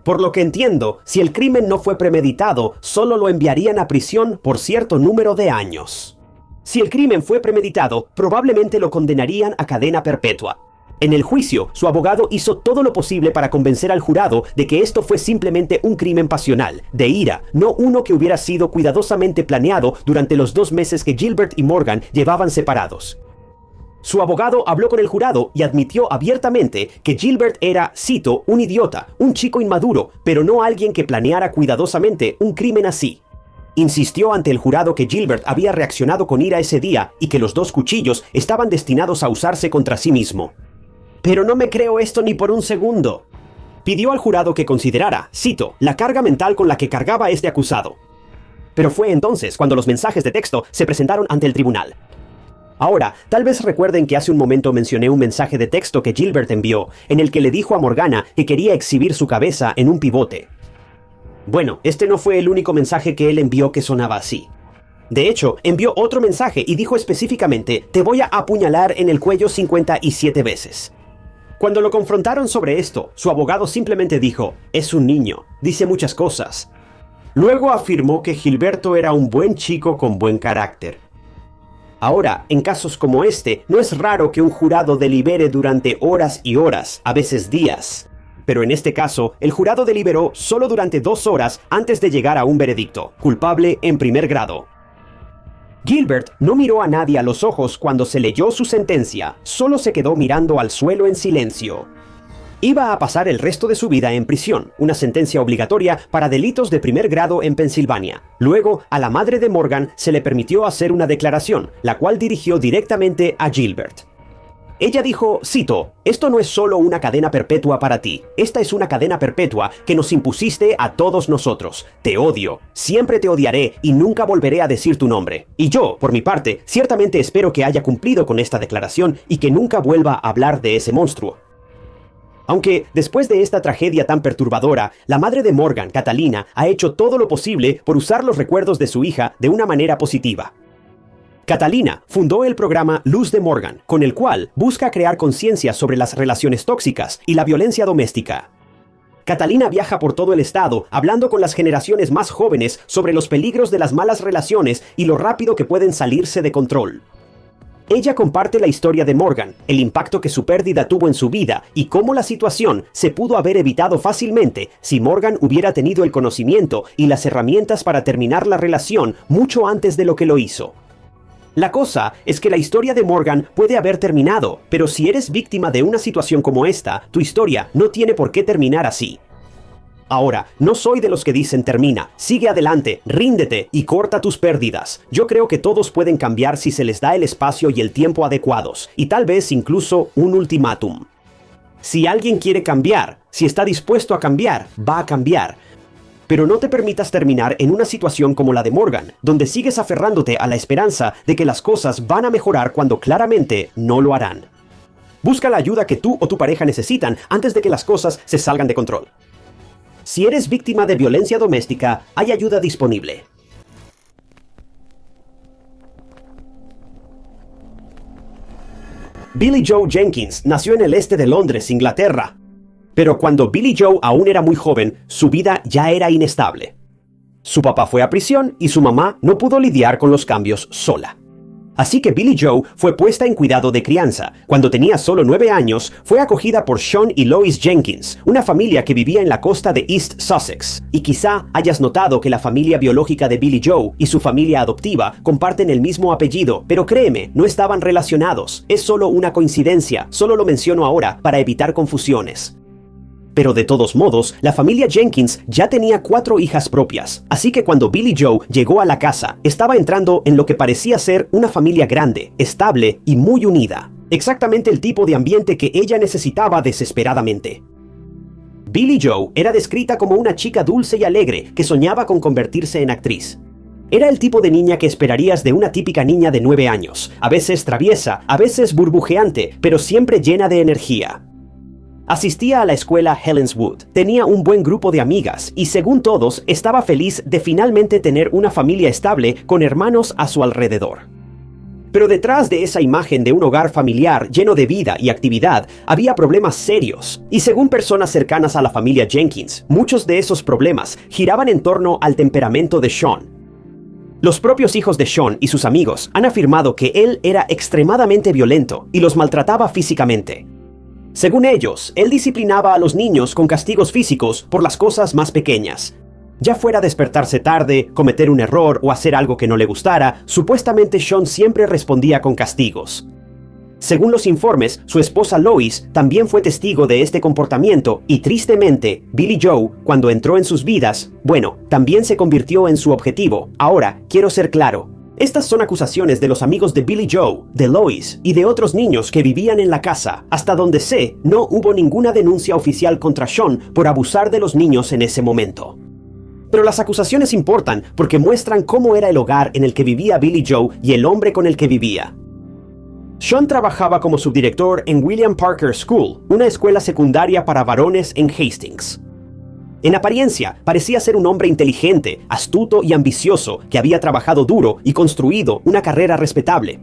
Speaker 1: Por lo que entiendo, si el crimen no fue premeditado, solo lo enviarían a prisión por cierto número de años. Si el crimen fue premeditado, probablemente lo condenarían a cadena perpetua. En el juicio, su abogado hizo todo lo posible para convencer al jurado de que esto fue simplemente un crimen pasional, de ira, no uno que hubiera sido cuidadosamente planeado durante los 2 meses que Gilbert y Morgan llevaban separados. Su abogado habló con el jurado y admitió abiertamente que Gilbert era, cito, un idiota, un chico inmaduro, pero no alguien que planeara cuidadosamente un crimen así. Insistió ante el jurado que Gilbert había reaccionado con ira ese día y que los 2 cuchillos estaban destinados a usarse contra sí mismo. Pero no me creo esto ni por un segundo. Pidió al jurado que considerara, cito, la carga mental con la que cargaba este acusado. Pero fue entonces cuando los mensajes de texto se presentaron ante el tribunal. Ahora, tal vez recuerden que hace un momento mencioné un mensaje de texto que Gilbert envió, en el que le dijo a Morgana que quería exhibir su cabeza en un pivote. Bueno, este no fue el único mensaje que él envió que sonaba así. De hecho, envió otro mensaje y dijo específicamente: te voy a apuñalar en el cuello 57 veces. Cuando lo confrontaron sobre esto, su abogado simplemente dijo: es un niño, dice muchas cosas. Luego afirmó que Gilberto era un buen chico con buen carácter. Ahora, en casos como este, no es raro que un jurado delibere durante horas y horas, a veces días. Pero en este caso, el jurado deliberó solo durante 2 horas antes de llegar a un veredicto: culpable en primer grado. Gilbert no miró a nadie a los ojos cuando se leyó su sentencia, solo se quedó mirando al suelo en silencio. Iba a pasar el resto de su vida en prisión, una sentencia obligatoria para delitos de primer grado en Pensilvania. Luego, a la madre de Morgan se le permitió hacer una declaración, la cual dirigió directamente a Gilbert. Ella dijo, cito: esto no es solo una cadena perpetua para ti, esta es una cadena perpetua que nos impusiste a todos nosotros. Te odio, siempre te odiaré y nunca volveré a decir tu nombre. Y yo, por mi parte, ciertamente espero que haya cumplido con esta declaración y que nunca vuelva a hablar de ese monstruo. Aunque, después de esta tragedia tan perturbadora, la madre de Morgan, Catalina, ha hecho todo lo posible por usar los recuerdos de su hija de una manera positiva. Catalina fundó el programa Luz de Morgan, con el cual busca crear conciencia sobre las relaciones tóxicas y la violencia doméstica. Catalina viaja por todo el estado hablando con las generaciones más jóvenes sobre los peligros de las malas relaciones y lo rápido que pueden salirse de control. Ella comparte la historia de Morgan, el impacto que su pérdida tuvo en su vida y cómo la situación se pudo haber evitado fácilmente si Morgan hubiera tenido el conocimiento y las herramientas para terminar la relación mucho antes de lo que lo hizo. La cosa es que la historia de Morgan puede haber terminado, pero si eres víctima de una situación como esta, tu historia no tiene por qué terminar así. Ahora, no soy de los que dicen termina, sigue adelante, ríndete y corta tus pérdidas. Yo creo que todos pueden cambiar si se les da el espacio y el tiempo adecuados, y tal vez incluso un ultimátum. Si alguien quiere cambiar, si está dispuesto a cambiar, va a cambiar. Pero no te permitas terminar en una situación como la de Morgan, donde sigues aferrándote a la esperanza de que las cosas van a mejorar cuando claramente no lo harán. Busca la ayuda que tú o tu pareja necesitan antes de que las cosas se salgan de control. Si eres víctima de violencia doméstica, hay ayuda disponible. Billie Joe Jenkins nació en el este de Londres, Inglaterra. Pero cuando Billie Joe aún era muy joven, su vida ya era inestable. Su papá fue a prisión y su mamá no pudo lidiar con los cambios sola. Así que Billie Joe fue puesta en cuidado de crianza. Cuando tenía solo 9 años, fue acogida por Sean y Lois Jenkins, una familia que vivía en la costa de East Sussex. Y quizá hayas notado que la familia biológica de Billie Joe y su familia adoptiva comparten el mismo apellido, pero créeme, no estaban relacionados. Es solo una coincidencia, solo lo menciono ahora para evitar confusiones. Pero de todos modos, la familia Jenkins ya tenía 4 hijas propias, así que cuando Billie Joe llegó a la casa, estaba entrando en lo que parecía ser una familia grande, estable y muy unida. Exactamente el tipo de ambiente que ella necesitaba desesperadamente. Billie Joe era descrita como una chica dulce y alegre que soñaba con convertirse en actriz. Era el tipo de niña que esperarías de una típica niña de 9 años, a veces traviesa, a veces burbujeante, pero siempre llena de energía. Asistía a la escuela Helen's Wood, tenía un buen grupo de amigas y según todos estaba feliz de finalmente tener una familia estable con hermanos a su alrededor. Pero detrás de esa imagen de un hogar familiar lleno de vida y actividad había problemas serios y según personas cercanas a la familia Jenkins, muchos de esos problemas giraban en torno al temperamento de Sean. Los propios hijos de Sean y sus amigos han afirmado que él era extremadamente violento y los maltrataba físicamente. Según ellos, él disciplinaba a los niños con castigos físicos por las cosas más pequeñas. Ya fuera despertarse tarde, cometer un error o hacer algo que no le gustara, supuestamente Sean siempre respondía con castigos. Según los informes, su esposa Lois también fue testigo de este comportamiento y tristemente, Billie Joe, cuando entró en sus vidas, también se convirtió en su objetivo. Ahora, quiero ser claro. Estas son acusaciones de los amigos de Billie Joe, de Lois y de otros niños que vivían en la casa. Hasta donde sé, no hubo ninguna denuncia oficial contra Sean por abusar de los niños en ese momento. Pero las acusaciones importan porque muestran cómo era el hogar en el que vivía Billie Joe y el hombre con el que vivía. Sean trabajaba como subdirector en William Parker School, una escuela secundaria para varones en Hastings. En apariencia, parecía ser un hombre inteligente, astuto y ambicioso que había trabajado duro y construido una carrera respetable.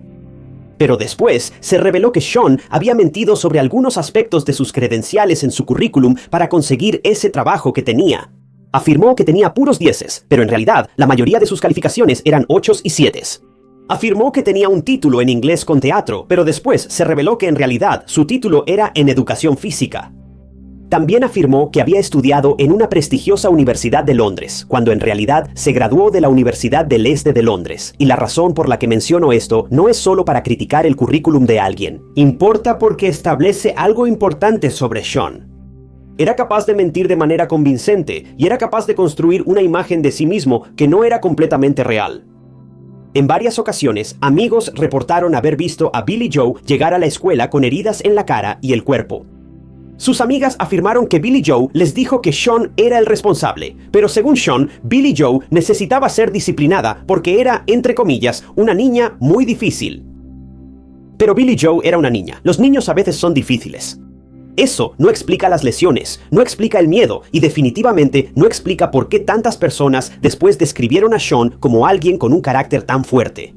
Speaker 1: Pero después se reveló que Sean había mentido sobre algunos aspectos de sus credenciales en su currículum para conseguir ese trabajo que tenía. Afirmó que tenía puros 10, pero en realidad la mayoría de sus calificaciones eran 8 y 7. Afirmó que tenía un título en inglés con teatro, pero después se reveló que en realidad su título era en educación física. También afirmó que había estudiado en una prestigiosa universidad de Londres, cuando en realidad se graduó de la Universidad del Este de Londres. Y la razón por la que menciono esto no es solo para criticar el currículum de alguien. Importa porque establece algo importante sobre Sean. Era capaz de mentir de manera convincente y era capaz de construir una imagen de sí mismo que no era completamente real. En varias ocasiones, amigos reportaron haber visto a Billy Joe llegar a la escuela con heridas en la cara y el cuerpo. Sus amigas afirmaron que Billy Joe les dijo que Sean era el responsable, pero según Sean, Billy Joe necesitaba ser disciplinada porque era, entre comillas, una niña muy difícil. Pero Billy Joe era una niña. Los niños a veces son difíciles. Eso no explica las lesiones, no explica el miedo y definitivamente no explica por qué tantas personas después describieron a Sean como alguien con un carácter tan fuerte.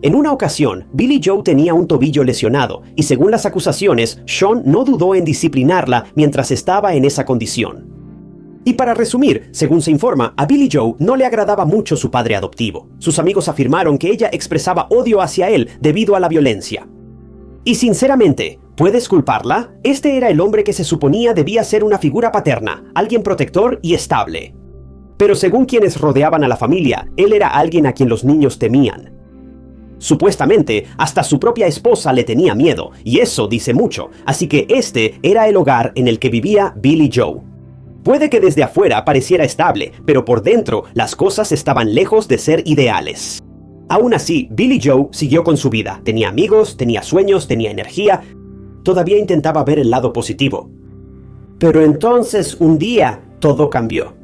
Speaker 1: En una ocasión, Billy Joe tenía un tobillo lesionado y según las acusaciones, Sean no dudó en disciplinarla mientras estaba en esa condición. Y para resumir, según se informa, a Billy Joe no le agradaba mucho su padre adoptivo. Sus amigos afirmaron que ella expresaba odio hacia él debido a la violencia. Y sinceramente, ¿puedes culparla? Este era el hombre que se suponía debía ser una figura paterna, alguien protector y estable. Pero según quienes rodeaban a la familia, él era alguien a quien los niños temían. Supuestamente, hasta su propia esposa le tenía miedo, y eso dice mucho, así que este era el hogar en el que vivía Billy Joe. Puede que desde afuera pareciera estable, pero por dentro las cosas estaban lejos de ser ideales. Aún así, Billy Joe siguió con su vida. Tenía amigos, tenía sueños, tenía energía. Todavía intentaba ver el lado positivo. Pero entonces, un día, todo cambió.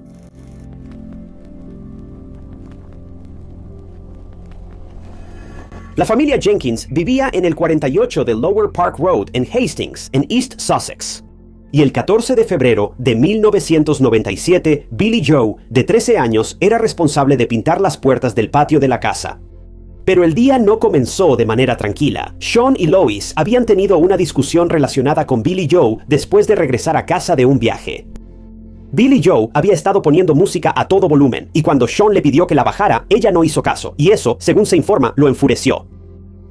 Speaker 1: La familia Jenkins vivía en el 48 de Lower Park Road en Hastings, en East Sussex. Y el 14 de febrero de 1997, Billy Joe, de 13 años, era responsable de pintar las puertas del patio de la casa. Pero el día no comenzó de manera tranquila. Sean y Lois habían tenido una discusión relacionada con Billy Joe después de regresar a casa de un viaje. Billy Joe había estado poniendo música a todo volumen, y cuando Sean le pidió que la bajara, ella no hizo caso, y eso, según se informa, lo enfureció.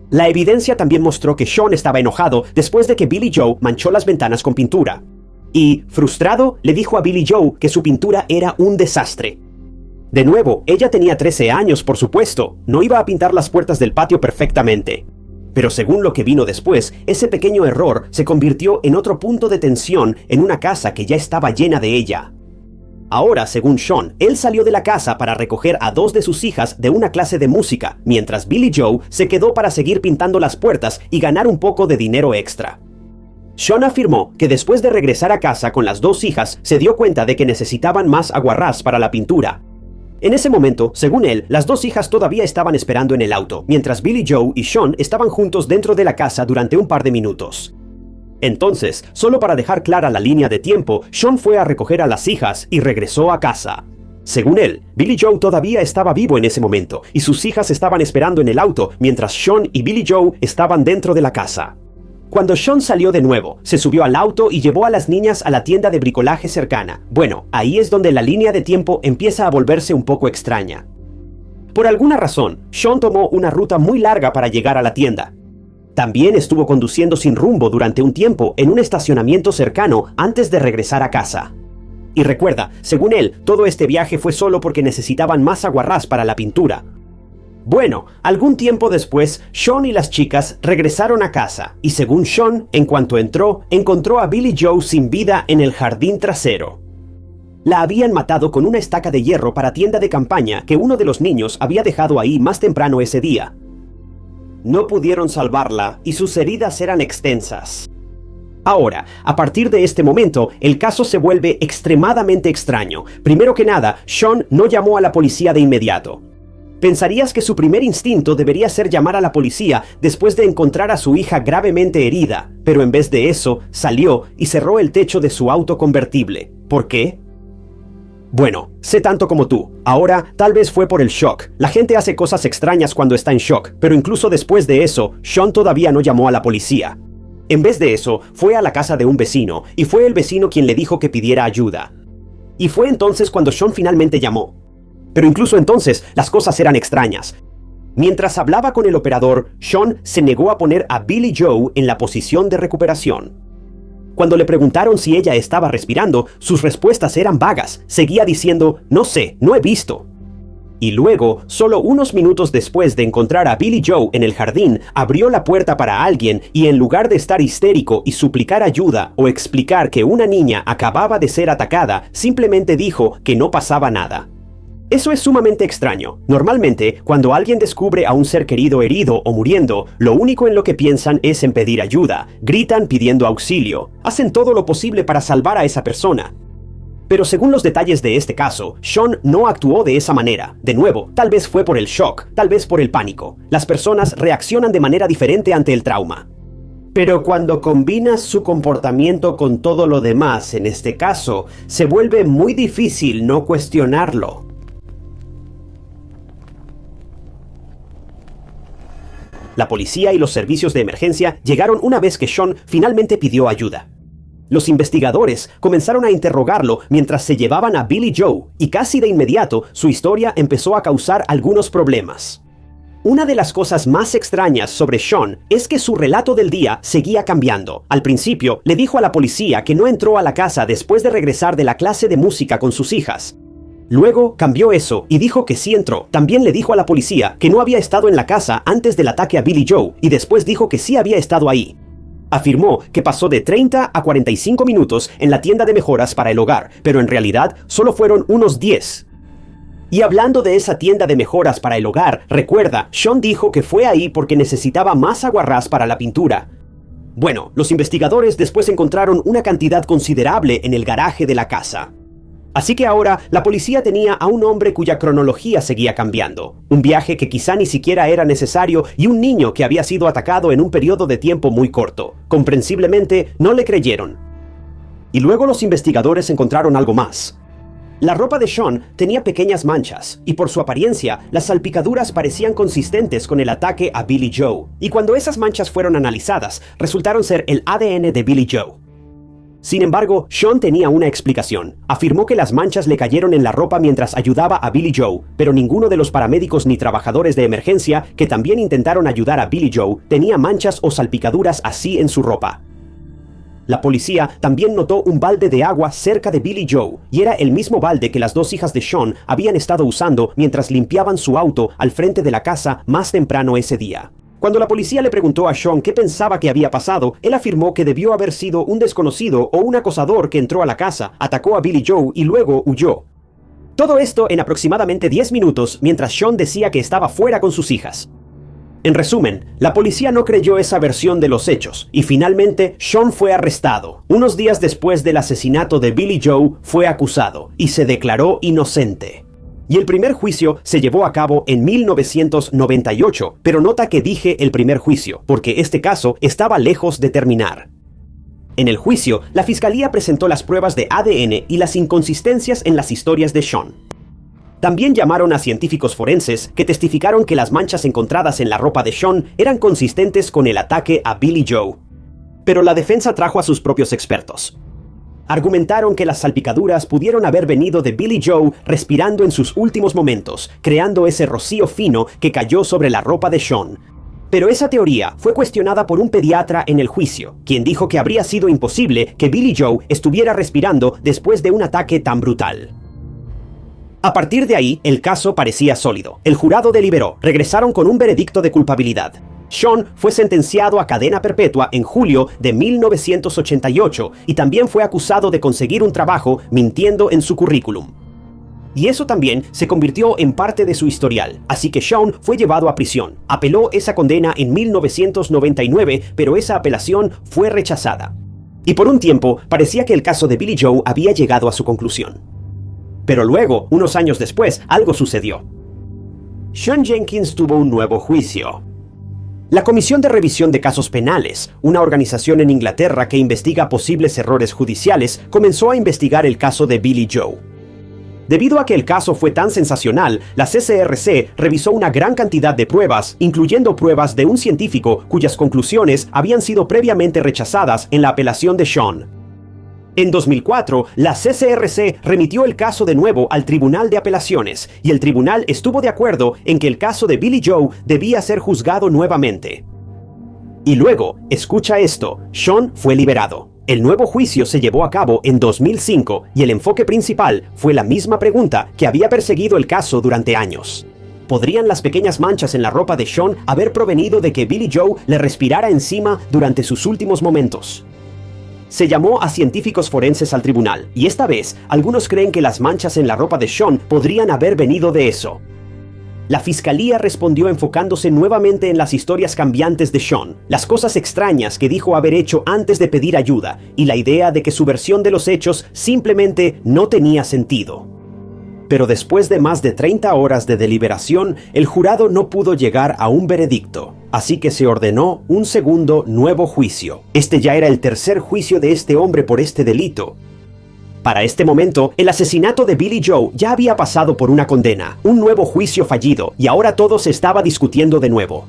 Speaker 1: La evidencia también mostró que Sean estaba enojado después de que Billy Joe manchó las ventanas con pintura. Y, frustrado, le dijo a Billy Joe que su pintura era un desastre. De nuevo, ella tenía 13 años, por supuesto, no iba a pintar las puertas del patio perfectamente. Pero según lo que vino después, ese pequeño error se convirtió en otro punto de tensión en una casa que ya estaba llena de ella. Ahora, según Sean, él salió de la casa para recoger a 2 de sus hijas de una clase de música, mientras Billy Joe se quedó para seguir pintando las puertas y ganar un poco de dinero extra. Sean afirmó que después de regresar a casa con las 2 hijas, se dio cuenta de que necesitaban más aguarrás para la pintura. En ese momento, según él, las 2 hijas todavía estaban esperando en el auto, mientras Billy Joe y Sean estaban juntos dentro de la casa durante un par de minutos. Entonces, solo para dejar clara la línea de tiempo, Sean fue a recoger a las hijas y regresó a casa. Según él, Billy Joe todavía estaba vivo en ese momento, y sus hijas estaban esperando en el auto, mientras Sean y Billy Joe estaban dentro de la casa. Cuando Sean salió de nuevo, se subió al auto y llevó a las niñas a la tienda de bricolaje cercana. Bueno, ahí es donde la línea de tiempo empieza a volverse un poco extraña. Por alguna razón, Sean tomó una ruta muy larga para llegar a la tienda. También estuvo conduciendo sin rumbo durante un tiempo en un estacionamiento cercano antes de regresar a casa. Y recuerda, según él, todo este viaje fue solo porque necesitaban más aguarrás para la pintura. Bueno, algún tiempo después, Sean y las chicas regresaron a casa, y según Sean, en cuanto entró, encontró a Billy Joe sin vida en el jardín trasero. La habían matado con una estaca de hierro para tienda de campaña que uno de los niños había dejado ahí más temprano ese día. No pudieron salvarla, y sus heridas eran extensas. Ahora, a partir de este momento, el caso se vuelve extremadamente extraño. Primero que nada, Sean no llamó a la policía de inmediato. Pensarías que su primer instinto debería ser llamar a la policía después de encontrar a su hija gravemente herida, pero en vez de eso, salió y cerró el techo de su auto convertible. ¿Por qué? Bueno, sé tanto como tú. Ahora, tal vez fue por el shock. La gente hace cosas extrañas cuando está en shock, pero incluso después de eso, Sean todavía no llamó a la policía. En vez de eso, fue a la casa de un vecino, y fue el vecino quien le dijo que pidiera ayuda. Y fue entonces cuando Sean finalmente llamó. Pero incluso entonces, las cosas eran extrañas. Mientras hablaba con el operador, Sean se negó a poner a Billie Joe en la posición de recuperación. Cuando le preguntaron si ella estaba respirando, sus respuestas eran vagas. Seguía diciendo, no sé, no he visto. Y luego, solo unos minutos después de encontrar a Billie Joe en el jardín, abrió la puerta para alguien y en lugar de estar histérico y suplicar ayuda o explicar que una niña acababa de ser atacada, simplemente dijo que no pasaba nada. Eso es sumamente extraño. Normalmente, cuando alguien descubre a un ser querido herido o muriendo, lo único en lo que piensan es en pedir ayuda, gritan pidiendo auxilio, hacen todo lo posible para salvar a esa persona. Pero según los detalles de este caso, Sean no actuó de esa manera. De nuevo, tal vez fue por el shock, tal vez por el pánico. Las personas reaccionan de manera diferente ante el trauma. Pero cuando combinas su comportamiento con todo lo demás, en este caso, se vuelve muy difícil no cuestionarlo. La policía y los servicios de emergencia llegaron una vez que Sean finalmente pidió ayuda. Los investigadores comenzaron a interrogarlo mientras se llevaban a Billie Joe y casi de inmediato su historia empezó a causar algunos problemas. Una de las cosas más extrañas sobre Sean es que su relato del día seguía cambiando. Al principio, le dijo a la policía que no entró a la casa después de regresar de la clase de música con sus hijas. Luego cambió eso y dijo que sí entró. También le dijo a la policía que no había estado en la casa antes del ataque a Billie Joe y después dijo que sí había estado ahí. Afirmó que pasó de 30 a 45 minutos en la tienda de mejoras para el hogar, pero en realidad solo fueron unos 10. Y hablando de esa tienda de mejoras para el hogar, recuerda, Sean dijo que fue ahí porque necesitaba más aguarrás para la pintura. Bueno, los investigadores después encontraron una cantidad considerable en el garaje de la casa. Así que ahora la policía tenía a un hombre cuya cronología seguía cambiando, un viaje que quizá ni siquiera era necesario y un niño que había sido atacado en un periodo de tiempo muy corto. Comprensiblemente, no le creyeron. Y luego los investigadores encontraron algo más. La ropa de Sean tenía pequeñas manchas, y por su apariencia, las salpicaduras parecían consistentes con el ataque a Billie Joe. Y cuando esas manchas fueron analizadas, resultaron ser el ADN de Billie Joe. Sin embargo, Sean tenía una explicación. Afirmó que las manchas le cayeron en la ropa mientras ayudaba a Billie Joe, pero ninguno de los paramédicos ni trabajadores de emergencia que también intentaron ayudar a Billie Joe tenía manchas o salpicaduras así en su ropa. La policía también notó un balde de agua cerca de Billie Joe, y era el mismo balde que las dos hijas de Sean habían estado usando mientras limpiaban su auto al frente de la casa más temprano ese día. Cuando la policía le preguntó a Sean qué pensaba que había pasado, él afirmó que debió haber sido un desconocido o un acosador que entró a la casa, atacó a Billie Joe y luego huyó. Todo esto en aproximadamente 10 minutos mientras Sean decía que estaba fuera con sus hijas. En resumen, la policía no creyó esa versión de los hechos y finalmente Sean fue arrestado. Unos días después del asesinato de Billie Joe fue acusado y se declaró inocente. Y el primer juicio se llevó a cabo en 1998, pero nota que dije el primer juicio, porque este caso estaba lejos de terminar. En el juicio, la fiscalía presentó las pruebas de ADN y las inconsistencias en las historias de Sean. También llamaron a científicos forenses que testificaron que las manchas encontradas en la ropa de Sean eran consistentes con el ataque a Billie Joe. Pero la defensa trajo a sus propios expertos. Argumentaron que las salpicaduras pudieron haber venido de Billie Joe respirando en sus últimos momentos, creando ese rocío fino que cayó sobre la ropa de Sean. Pero esa teoría fue cuestionada por un pediatra en el juicio, quien dijo que habría sido imposible que Billie Joe estuviera respirando después de un ataque tan brutal. A partir de ahí, el caso parecía sólido. El jurado deliberó, regresaron con un veredicto de culpabilidad. Sean fue sentenciado a cadena perpetua en julio de 1988 y también fue acusado de conseguir un trabajo mintiendo en su currículum. Y eso también se convirtió en parte de su historial, así que Sean fue llevado a prisión. Apeló esa condena en 1999, pero esa apelación fue rechazada. Y por un tiempo parecía que el caso de Billie Joe había llegado a su conclusión. Pero luego, unos años después, algo sucedió. Sean Jenkins tuvo un nuevo juicio. La Comisión de Revisión de Casos Penales, una organización en Inglaterra que investiga posibles errores judiciales, comenzó a investigar el caso de Billie Joe. Debido a que el caso fue tan sensacional, la CCRC revisó una gran cantidad de pruebas, incluyendo pruebas de un científico cuyas conclusiones habían sido previamente rechazadas en la apelación de Sean. En 2004, la CCRC remitió el caso de nuevo al Tribunal de Apelaciones, y el tribunal estuvo de acuerdo en que el caso de Billie Joe debía ser juzgado nuevamente. Y luego, escucha esto, Sean fue liberado. El nuevo juicio se llevó a cabo en 2005 y el enfoque principal fue la misma pregunta que había perseguido el caso durante años. ¿Podrían las pequeñas manchas en la ropa de Sean haber provenido de que Billie Joe le respirara encima durante sus últimos momentos? Se llamó a científicos forenses al tribunal, y esta vez algunos creen que las manchas en la ropa de Sean podrían haber venido de eso. La fiscalía respondió enfocándose nuevamente en las historias cambiantes de Sean, las cosas extrañas que dijo haber hecho antes de pedir ayuda, y la idea de que su versión de los hechos simplemente no tenía sentido. Pero después de más de 30 horas de deliberación, el jurado no pudo llegar a un veredicto, así que se ordenó un segundo nuevo juicio. Este ya era el tercer juicio de este hombre por este delito. Para este momento, el asesinato de Billie Joe ya había pasado por una condena, un nuevo juicio fallido, y ahora todo se estaba discutiendo de nuevo.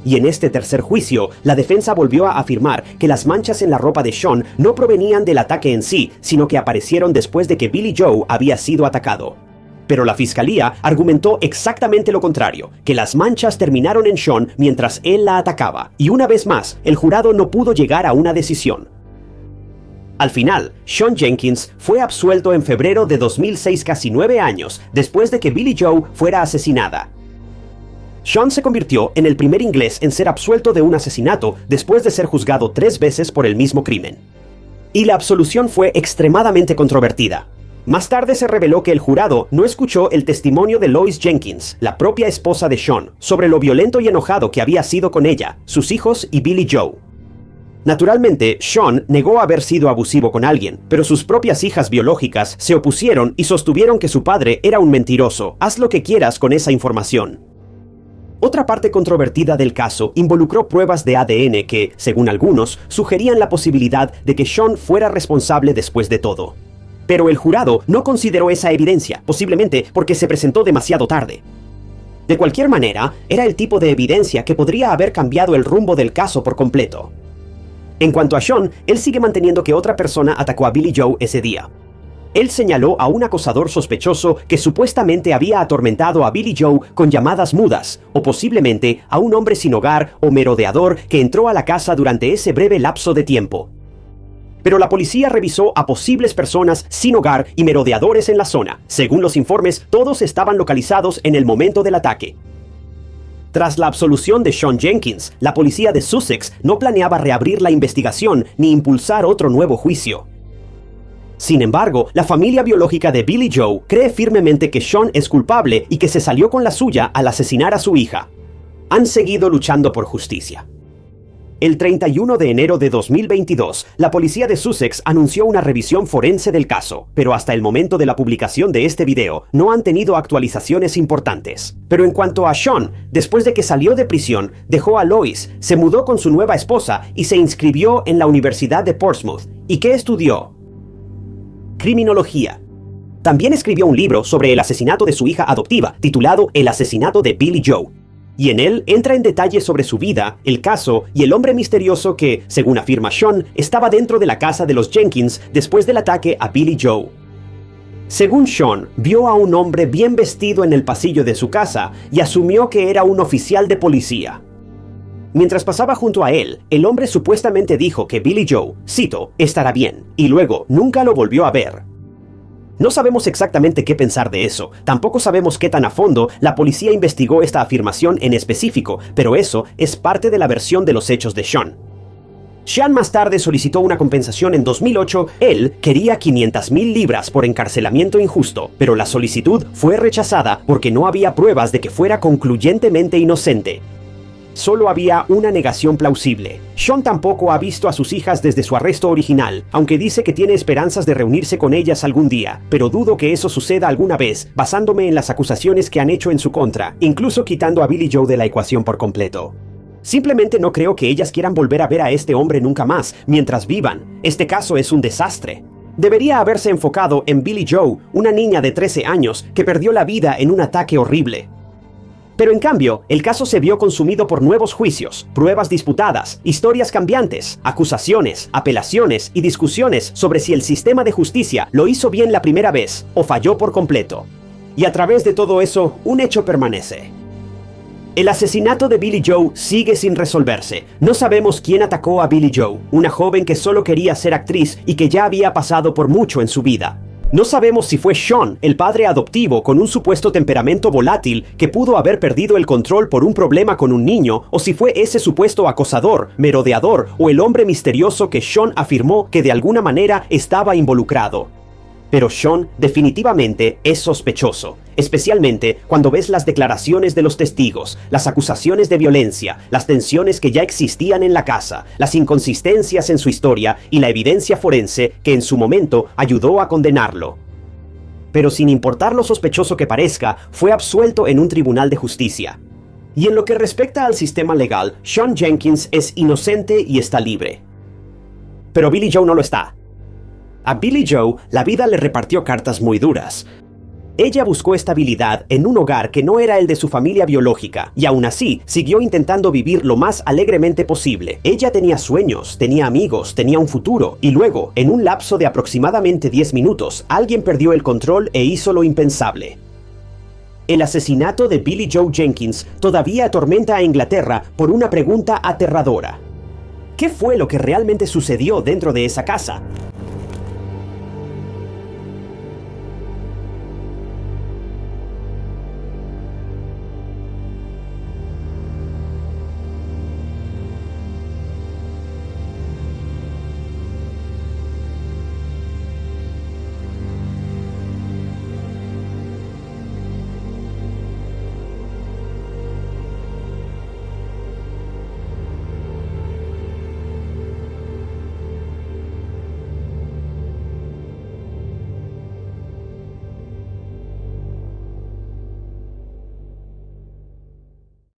Speaker 1: Y en este tercer juicio, la defensa volvió a afirmar que las manchas en la ropa de Sean no provenían del ataque en sí, sino que aparecieron después de que Billie Joe había sido atacado. Pero la fiscalía argumentó exactamente lo contrario, que las manchas terminaron en Sean mientras él la atacaba, y una vez más, el jurado no pudo llegar a una decisión. Al final, Sean Jenkins fue absuelto en febrero de 2006, casi 9 años después de que Billie Joe fuera asesinada. Sean se convirtió en el primer inglés en ser absuelto de un asesinato después de ser juzgado 3 veces por el mismo crimen. Y la absolución fue extremadamente controvertida. Más tarde se reveló que el jurado no escuchó el testimonio de Lois Jenkins, la propia esposa de Sean, sobre lo violento y enojado que había sido con ella, sus hijos y Billie Joe. Naturalmente, Sean negó haber sido abusivo con alguien, pero sus propias hijas biológicas se opusieron y sostuvieron que su padre era un mentiroso. Haz lo que quieras con esa información. Otra parte controvertida del caso involucró pruebas de ADN que, según algunos, sugerían la posibilidad de que Sean fuera responsable después de todo. Pero el jurado no consideró esa evidencia, posiblemente porque se presentó demasiado tarde. De cualquier manera, era el tipo de evidencia que podría haber cambiado el rumbo del caso por completo. En cuanto a Sean, él sigue manteniendo que otra persona atacó a Billie Joe ese día. Él señaló a un acosador sospechoso que supuestamente había atormentado a Billie Joe con llamadas mudas, o posiblemente a un hombre sin hogar o merodeador que entró a la casa durante ese breve lapso de tiempo. Pero la policía revisó a posibles personas sin hogar y merodeadores en la zona. Según los informes, todos estaban localizados en el momento del ataque. Tras la absolución de Sean Jenkins, la policía de Sussex no planeaba reabrir la investigación ni impulsar otro nuevo juicio. Sin embargo, la familia biológica de Billie Joe cree firmemente que Sean es culpable y que se salió con la suya al asesinar a su hija. Han seguido luchando por justicia. El 31 de enero de 2022, la policía de Sussex anunció una revisión forense del caso, pero hasta el momento de la publicación de este video no han tenido actualizaciones importantes. Pero en cuanto a Sean, después de que salió de prisión, dejó a Lois, se mudó con su nueva esposa y se inscribió en la Universidad de Portsmouth. ¿Y qué estudió? Criminología. También escribió un libro sobre el asesinato de su hija adoptiva, titulado El asesinato de Billie Joe. Y en él entra en detalle sobre su vida, el caso y el hombre misterioso que, según afirma Sean, estaba dentro de la casa de los Jenkins después del ataque a Billie Joe. Según Sean, vio a un hombre bien vestido en el pasillo de su casa y asumió que era un oficial de policía. Mientras pasaba junto a él, el hombre supuestamente dijo que Billie Joe, cito, estará bien, y luego nunca lo volvió a ver. No sabemos exactamente qué pensar de eso, tampoco sabemos qué tan a fondo la policía investigó esta afirmación en específico, pero eso es parte de la versión de los hechos de Sean. Sean más tarde solicitó una compensación en 2008, él quería 500,000 libras por encarcelamiento injusto, pero la solicitud fue rechazada porque no había pruebas de que fuera concluyentemente inocente. Solo había una negación plausible. Sean tampoco ha visto a sus hijas desde su arresto original, aunque dice que tiene esperanzas de reunirse con ellas algún día, pero dudo que eso suceda alguna vez, basándome en las acusaciones que han hecho en su contra, incluso quitando a Billie Joe de la ecuación por completo. Simplemente no creo que ellas quieran volver a ver a este hombre nunca más, mientras vivan. Este caso es un desastre. Debería haberse enfocado en Billie Joe, una niña de 13 años que perdió la vida en un ataque horrible. Pero en cambio, el caso se vio consumido por nuevos juicios, pruebas disputadas, historias cambiantes, acusaciones, apelaciones y discusiones sobre si el sistema de justicia lo hizo bien la primera vez o falló por completo. Y a través de todo eso, un hecho permanece. El asesinato de Billie Joe sigue sin resolverse. No sabemos quién atacó a Billie Joe, una joven que solo quería ser actriz y que ya había pasado por mucho en su vida. No sabemos si fue Sean, el padre adoptivo con un supuesto temperamento volátil que pudo haber perdido el control por un problema con un niño, o si fue ese supuesto acosador, merodeador o el hombre misterioso que Sean afirmó que de alguna manera estaba involucrado. Pero Sean definitivamente es sospechoso, especialmente cuando ves las declaraciones de los testigos, las acusaciones de violencia, las tensiones que ya existían en la casa, las inconsistencias en su historia y la evidencia forense que en su momento ayudó a condenarlo. Pero sin importar lo sospechoso que parezca, fue absuelto en un tribunal de justicia. Y en lo que respecta al sistema legal, Sean Jenkins es inocente y está libre. Pero Billie Joe no lo está. A Billie Joe, la vida le repartió cartas muy duras. Ella buscó estabilidad en un hogar que no era el de su familia biológica, y aún así, siguió intentando vivir lo más alegremente posible. Ella tenía sueños, tenía amigos, tenía un futuro, y luego, en un lapso de aproximadamente 10 minutos, alguien perdió el control e hizo lo impensable. El asesinato de Billie Joe Jenkins todavía atormenta a Inglaterra por una pregunta aterradora. ¿Qué fue lo que realmente sucedió dentro de esa casa?